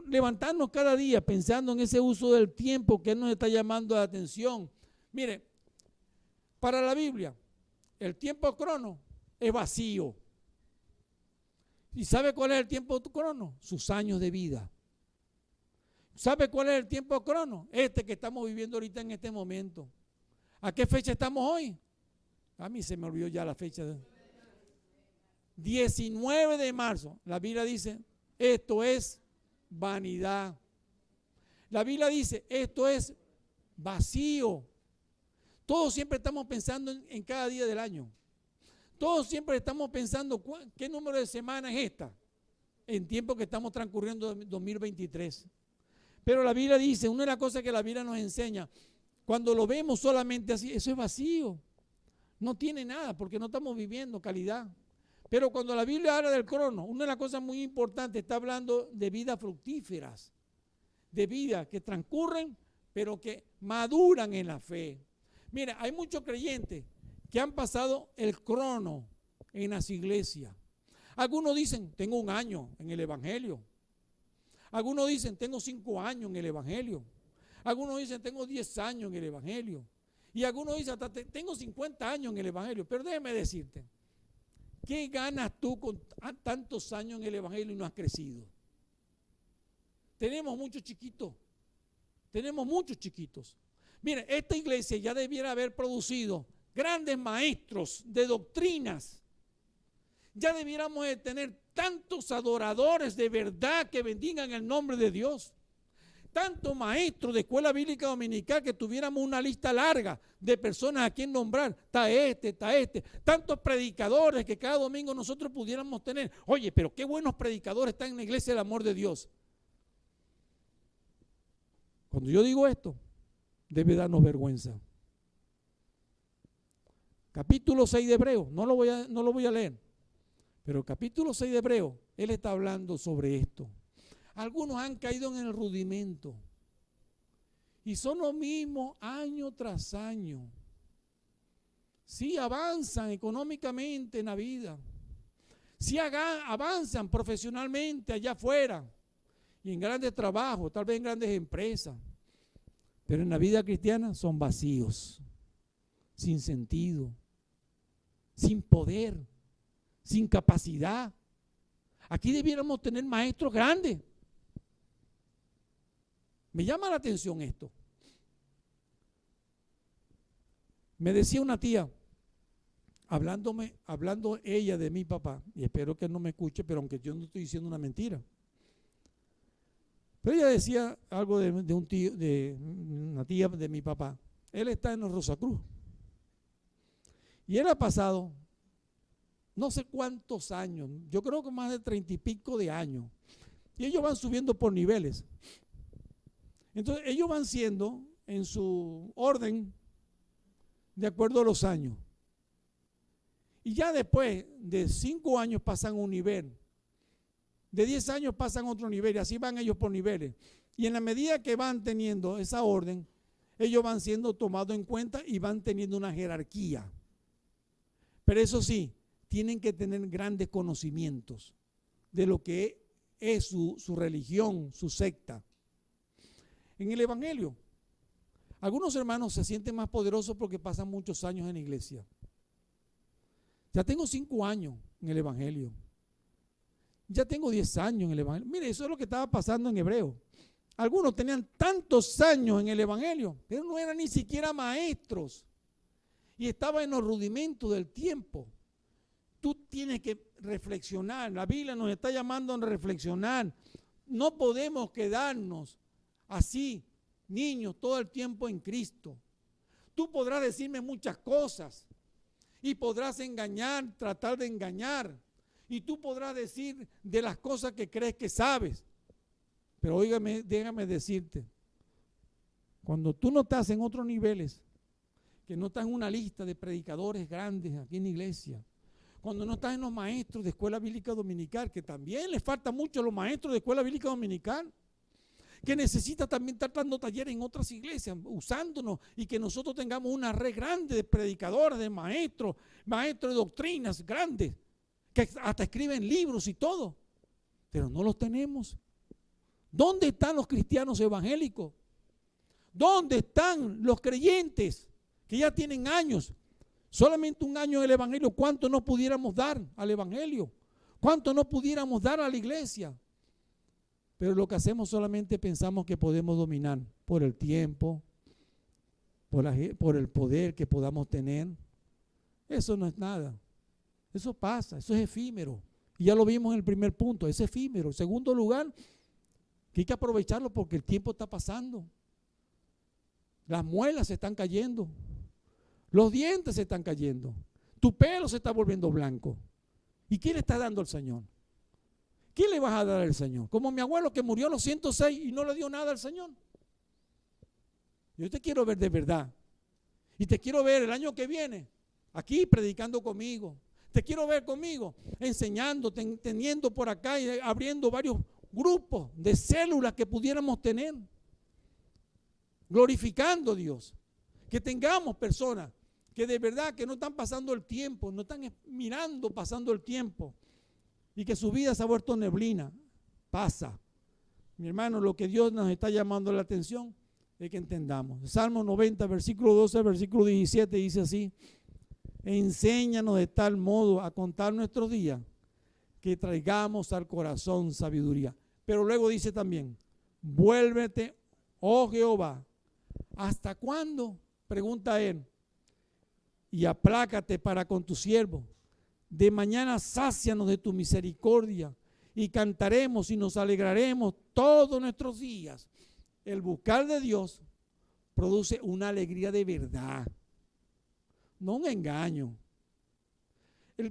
Levantarnos cada día pensando en ese uso del tiempo que Él nos está llamando la atención. Mire, para la Biblia, el tiempo crono es vacío. ¿Y sabe cuál es el tiempo crono? Sus años de vida. ¿Sabe cuál es el tiempo crono? Este que estamos viviendo ahorita en este momento. ¿A qué fecha estamos hoy? A mí se me olvidó ya la fecha. 19 de marzo. La Biblia dice, esto es vanidad. La Biblia dice, esto es vacío. Todos siempre estamos pensando en cada día del año. Todos siempre estamos pensando, ¿qué número de semana es esta? En tiempo que estamos transcurriendo 2023. Pero la Biblia dice, una de las cosas que la Biblia nos enseña, cuando lo vemos solamente así, eso es vacío. No tiene nada porque no estamos viviendo calidad. Pero cuando la Biblia habla del crono, una de las cosas muy importantes, está hablando de vidas fructíferas, de vidas que transcurren, pero que maduran en la fe. Mira, hay muchos creyentes que han pasado el crono en las iglesias. Algunos dicen, tengo 1 año en el Evangelio. Algunos dicen, tengo 5 años en el Evangelio. Algunos dicen, tengo 10 años en el Evangelio. Y algunos dicen, hasta tengo 50 años en el Evangelio. Pero déjeme decirte, ¿qué ganas tú con tantos años en el Evangelio y no has crecido? Tenemos muchos chiquitos. Tenemos muchos chiquitos. Mire, esta iglesia ya debiera haber producido grandes maestros de doctrinas. Ya debiéramos de tener tantos adoradores de verdad que bendigan el nombre de Dios. Tantos maestros de escuela bíblica dominical que tuviéramos una lista larga de personas a quien nombrar. Está este. Tantos predicadores que cada domingo nosotros pudiéramos tener. Oye, pero qué buenos predicadores están en la iglesia del amor de Dios. Cuando yo digo esto, debe darnos vergüenza. Capítulo 6 de Hebreo, no lo voy a leer, pero capítulo 6 de Hebreo, él está hablando sobre esto. Algunos han caído en el rudimento y son los mismos año tras año. Sí avanzan económicamente en la vida, sí avanzan profesionalmente allá afuera y en grandes trabajos, tal vez en grandes empresas, pero en la vida cristiana son vacíos, sin sentido, sin poder, sin capacidad. Aquí debiéramos tener maestros grandes. Me llama la atención esto. Me decía una tía, hablando ella de mi papá, y espero que no me escuche, pero aunque yo no estoy diciendo una mentira. Pero ella decía algo de un tío, de una tía de mi papá. Él está en los Rosacruz. Y él ha pasado no sé cuántos años, yo creo que más de 30 y pico de años. Y ellos van subiendo por niveles. Entonces ellos van siendo en su orden de acuerdo a los años. Y ya después de 5 años pasan un nivel. De 10 años pasan otro nivel y así van ellos por niveles. Y en la medida que van teniendo esa orden, ellos van siendo tomados en cuenta y van teniendo una jerarquía. Pero eso sí, tienen que tener grandes conocimientos de lo que es su religión, su secta. En el Evangelio, algunos hermanos se sienten más poderosos porque pasan muchos años en la iglesia. Ya tengo 5 años en el Evangelio. Ya tengo 10 años en el Evangelio. Mire, eso es lo que estaba pasando en Hebreo. Algunos tenían tantos años en el Evangelio, pero no eran ni siquiera maestros. Y estaban en los rudimentos del tiempo. Tú tienes que reflexionar. La Biblia nos está llamando a reflexionar. No podemos quedarnos así, niños, todo el tiempo en Cristo. Tú podrás decirme muchas cosas y podrás engañar, tratar de engañar, y tú podrás decir de las cosas que crees que sabes. Pero óigame, déjame decirte, cuando tú no estás en otros niveles, que no estás en una lista de predicadores grandes aquí en la iglesia, cuando no estás en los maestros de escuela bíblica dominical, que también les falta mucho a los maestros de escuela bíblica dominical, que necesita también estar dando talleres en otras iglesias, usándonos, y que nosotros tengamos una red grande de predicadores, de maestros de doctrinas grandes, que hasta escriben libros y todo, pero no los tenemos. ¿Dónde están los cristianos evangélicos? ¿Dónde están los creyentes que ya tienen años? Solamente un año en el evangelio, ¿cuánto no pudiéramos dar al evangelio? ¿Cuánto no pudiéramos dar a la iglesia? Pero lo que hacemos solamente pensamos que podemos dominar por el tiempo, por el poder que podamos tener. Eso no es nada. Eso pasa, eso es efímero. Y ya lo vimos en el primer punto, es efímero. En segundo lugar, que hay que aprovecharlo porque el tiempo está pasando. Las muelas se están cayendo. Los dientes se están cayendo. Tu pelo se está volviendo blanco. ¿Y qué le está dando al Señor? ¿Qué le vas a dar al Señor? Como mi abuelo que murió a los 106 y no le dio nada al Señor. Yo te quiero ver de verdad. Y te quiero ver el año que viene aquí predicando conmigo. Te quiero ver conmigo enseñando, teniendo por acá y abriendo varios grupos de células que pudiéramos tener. Glorificando a Dios. Que tengamos personas que de verdad que no están pasando el tiempo, no están mirando pasando el tiempo. Y que su vida se ha vuelto neblina. Pasa. Mi hermano, lo que Dios nos está llamando la atención es que entendamos. Salmo 90, versículo 12, versículo 17 dice así: enséñanos de tal modo a contar nuestros días que traigamos al corazón sabiduría. Pero luego dice también: vuélvete, oh Jehová. ¿Hasta cuándo? Pregunta él. Y aplácate para con tu siervo. De mañana sácianos de tu misericordia y cantaremos y nos alegraremos todos nuestros días. El buscar de Dios produce una alegría de verdad, no un engaño. El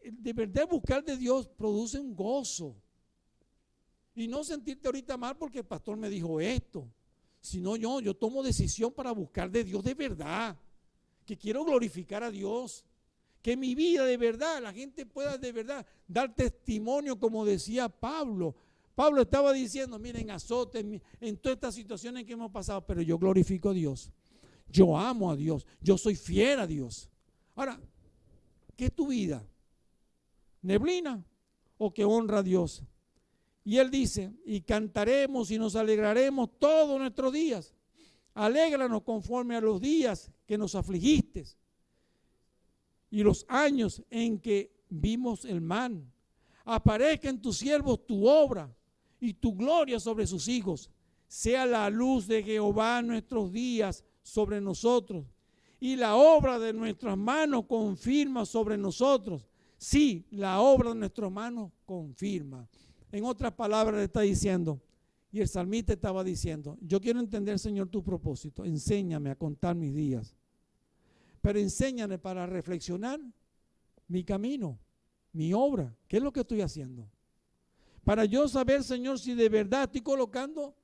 de verdad buscar de Dios produce un gozo. Y no sentirte ahorita mal porque el pastor me dijo esto, sino yo tomo decisión para buscar de Dios de verdad, que quiero glorificar a Dios. Que mi vida de verdad, la gente pueda de verdad dar testimonio, como decía Pablo. Pablo estaba diciendo, miren, azote en todas estas situaciones que hemos pasado, pero yo glorifico a Dios. Yo amo a Dios. Yo soy fiel a Dios. Ahora, ¿qué es tu vida? ¿Neblina o que honra a Dios? Y él dice, y cantaremos y nos alegraremos todos nuestros días. Alégranos conforme a los días que nos afligiste y los años en que vimos el mal. Aparezca en tus siervos tu obra y tu gloria sobre sus hijos. Sea la luz de Jehová nuestros días sobre nosotros y la obra de nuestras manos confirma sobre nosotros. Sí, la obra de nuestras manos confirma. En otras palabras le está diciendo, y el salmista estaba diciendo, yo quiero entender, Señor, tu propósito. Enséñame a contar mis días. Pero enséñame para reflexionar mi camino, mi obra. ¿Qué es lo que estoy haciendo? Para yo saber, Señor, si de verdad estoy colocando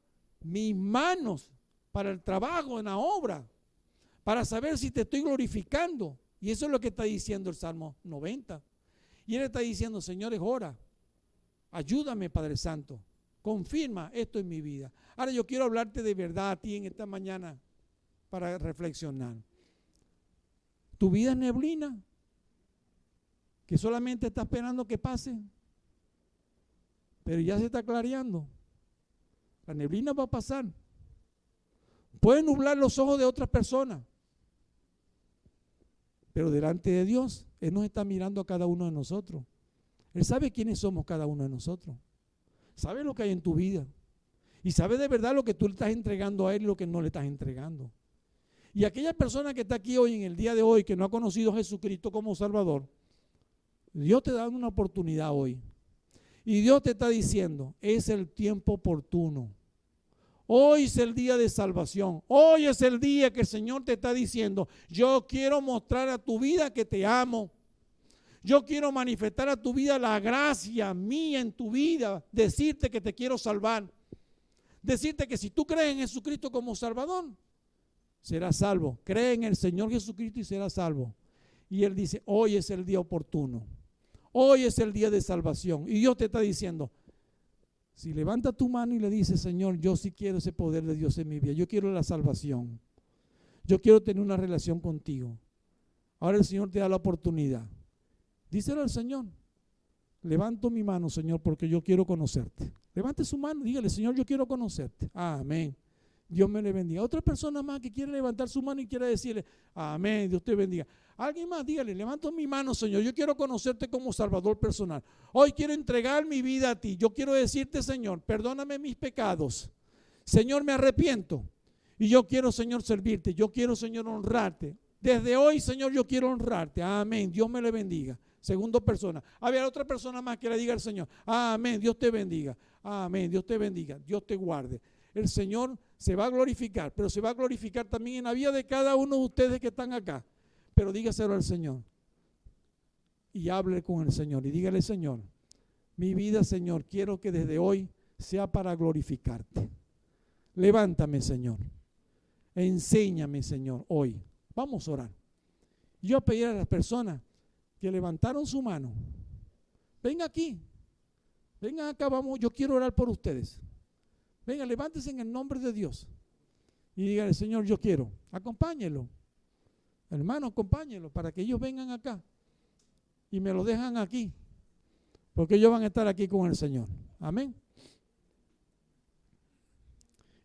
mis manos para el trabajo en la obra. Para saber si te estoy glorificando. Y eso es lo que está diciendo el Salmo 90. Y él está diciendo, Señor, es hora. Ayúdame, Padre Santo. Confirma esto en mi vida. Ahora yo quiero hablarte de verdad a ti en esta mañana para reflexionar. ¿Tu vida es neblina? ¿Que solamente está esperando que pase? Pero ya se está clareando. La neblina va a pasar. Puede nublar los ojos de otras personas. Pero delante de Dios, Él nos está mirando a cada uno de nosotros. Él sabe quiénes somos cada uno de nosotros. Sabe lo que hay en tu vida. Y sabe de verdad lo que tú le estás entregando a Él y lo que no le estás entregando. Y aquella persona que está aquí hoy, en el día de hoy, que no ha conocido a Jesucristo como Salvador, Dios te da una oportunidad hoy. Y Dios te está diciendo, es el tiempo oportuno. Hoy es el día de salvación. Hoy es el día que el Señor te está diciendo, yo quiero mostrar a tu vida que te amo. Yo quiero manifestar a tu vida la gracia mía en tu vida. Decirte que te quiero salvar. Decirte que si tú crees en Jesucristo como Salvador, serás salvo. Cree en el Señor Jesucristo y serás salvo. Y Él dice, hoy es el día oportuno. Hoy es el día de salvación. Y Dios te está diciendo, si levanta tu mano y le dices, Señor, yo sí quiero ese poder de Dios en mi vida. Yo quiero la salvación. Yo quiero tener una relación contigo. Ahora el Señor te da la oportunidad. Díselo al Señor. Levanto mi mano, Señor, porque yo quiero conocerte. Levante su mano, dígale, Señor, yo quiero conocerte. Amén. Dios me le bendiga. Otra persona más que quiere levantar su mano y quiere decirle, amén, Dios te bendiga. Alguien más, dígale, levanto mi mano, Señor, yo quiero conocerte como Salvador personal. Hoy quiero entregar mi vida a ti. Yo quiero decirte, Señor, perdóname mis pecados. Señor, me arrepiento. Y yo quiero, Señor, servirte. Yo quiero, Señor, honrarte. Desde hoy, Señor, yo quiero honrarte. Amén. Dios me le bendiga. Segunda persona. A ver, otra persona más que le diga al Señor, amén, Dios te bendiga. Amén, Dios te bendiga. Dios te guarde. El Señor se va a glorificar, pero se va a glorificar también en la vida de cada uno de ustedes que están acá. Pero dígaselo al Señor. Y hable con el Señor. Y dígale, Señor, mi vida, Señor, quiero que desde hoy sea para glorificarte. Levántame, Señor. Enséñame, Señor, hoy. Vamos a orar. Yo pedí a las personas que levantaron su mano. Venga aquí. Vengan acá, vamos. Yo quiero orar por ustedes. Venga, levántese en el nombre de Dios. Y dígale, Señor, yo quiero. Acompáñelo. Hermano, acompáñelo para que ellos vengan acá. Y me lo dejan aquí. Porque ellos van a estar aquí con el Señor. Amén.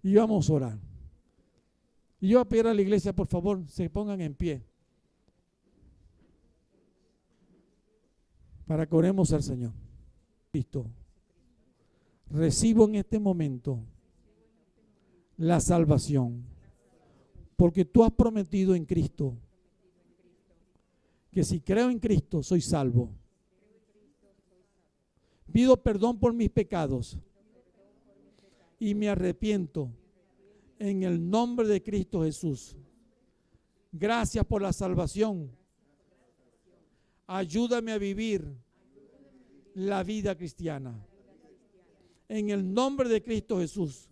Y vamos a orar. Y yo voy a pedir a la iglesia, por favor, se pongan en pie. Para que oremos al Señor. Cristo. Recibo en este momento la salvación. Porque tú has prometido en Cristo que si creo en Cristo soy salvo. Pido perdón por mis pecados y me arrepiento en el nombre de Cristo Jesús. Gracias por la salvación. Ayúdame a vivir la vida cristiana. En el nombre de Cristo Jesús.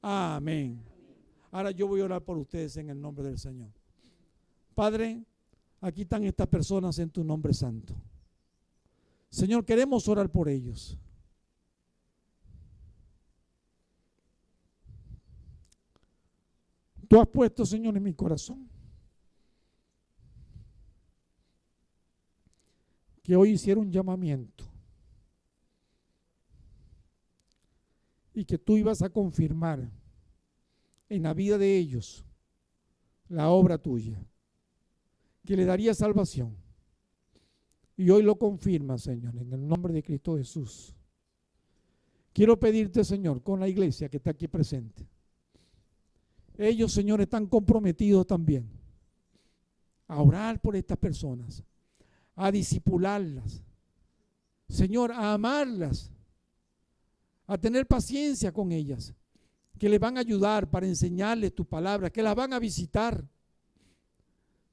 Amén. Ahora yo voy a orar por ustedes en el nombre del Señor. Padre, aquí están estas personas en tu nombre santo. Señor, queremos orar por ellos. Tú has puesto, Señor, en mi corazón que hoy hiciera un llamamiento y que tú ibas a confirmar en la vida de ellos la obra tuya, que le daría salvación. Y hoy lo confirma, Señor, en el nombre de Cristo Jesús. Quiero pedirte, Señor, con la iglesia que está aquí presente. Ellos, Señor, están comprometidos también a orar por estas personas, a discipularlas, Señor, a amarlas, a tener paciencia con ellas, que les van a ayudar para enseñarles tu palabra, que las van a visitar.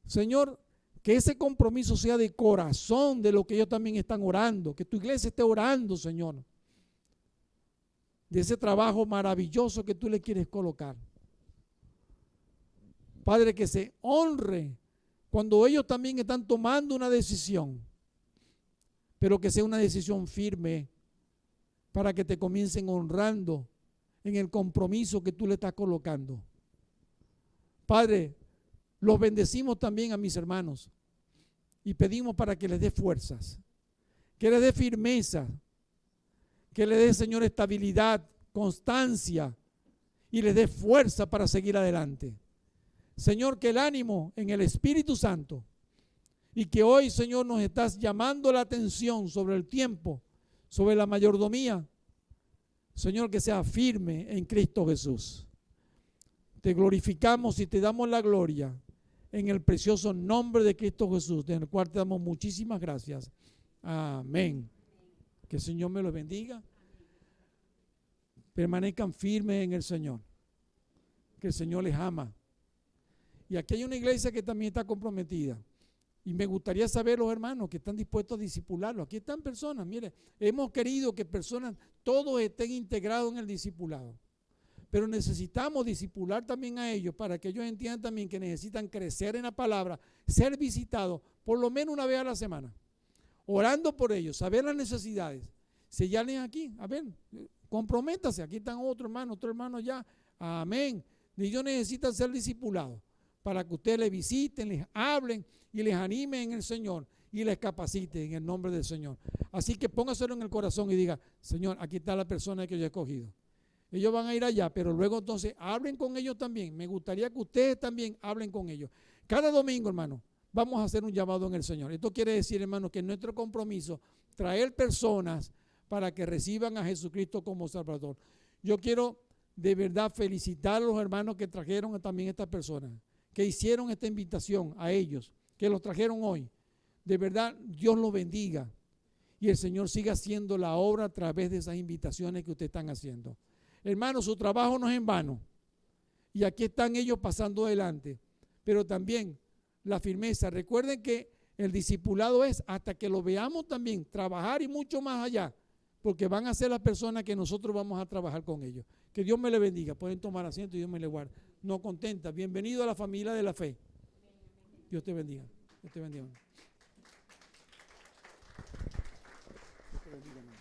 Señor, que ese compromiso sea de corazón de lo que ellos también están orando, que tu iglesia esté orando, Señor, de ese trabajo maravilloso que tú le quieres colocar. Padre, que se honre cuando ellos también están tomando una decisión, pero que sea una decisión firme para que te comiencen honrando en el compromiso que tú le estás colocando. Padre, los bendecimos también a mis hermanos y pedimos para que les dé fuerzas, que les dé firmeza, que les dé, Señor, estabilidad, constancia y les dé fuerza para seguir adelante. Señor, que el ánimo en el Espíritu Santo y que hoy, Señor, nos estás llamando la atención sobre el tiempo, sobre la mayordomía, Señor, que sea firme en Cristo Jesús. Te glorificamos y te damos la gloria en el precioso nombre de Cristo Jesús, en el cual te damos muchísimas gracias. Amén. Que el Señor me los bendiga. Permanezcan firmes en el Señor, que el Señor les ama. Y aquí hay una iglesia que también está comprometida. Y me gustaría saber los hermanos que están dispuestos a discipularlo. Aquí están personas, mire, hemos querido que personas, todos estén integrados en el discipulado. Pero necesitamos discipular también a ellos para que ellos entiendan también que necesitan crecer en la palabra, ser visitados por lo menos una vez a la semana. Orando por ellos, saber las necesidades. Señalen aquí, a ver, comprométase. Aquí están otro hermano allá. Amén. Ellos necesitan ser discipulados para que ustedes les visiten, les hablen y les animen en el Señor y les capaciten en el nombre del Señor. Así que póngaselo en el corazón y diga, Señor, aquí está la persona que yo he escogido. Ellos van a ir allá, pero luego entonces hablen con ellos también. Me gustaría que ustedes también hablen con ellos. Cada domingo, hermano, vamos a hacer un llamado en el Señor. Esto quiere decir, hermano, que nuestro compromiso, traer personas para que reciban a Jesucristo como Salvador. Yo quiero de verdad felicitar a los hermanos que trajeron también a estas personas, que hicieron esta invitación a ellos, que los trajeron hoy. De verdad, Dios los bendiga y el Señor siga haciendo la obra a través de esas invitaciones que ustedes están haciendo. Hermanos, su trabajo no es en vano y aquí están ellos pasando adelante, pero también la firmeza. Recuerden que el discipulado es hasta que lo veamos también trabajar y mucho más allá, porque van a ser las personas que nosotros vamos a trabajar con ellos. Que Dios me le bendiga. Pueden tomar asiento y Dios me le guarde. No contenta. Bienvenido a la familia de la fe. Dios te bendiga. Dios te bendiga. Dios te bendiga.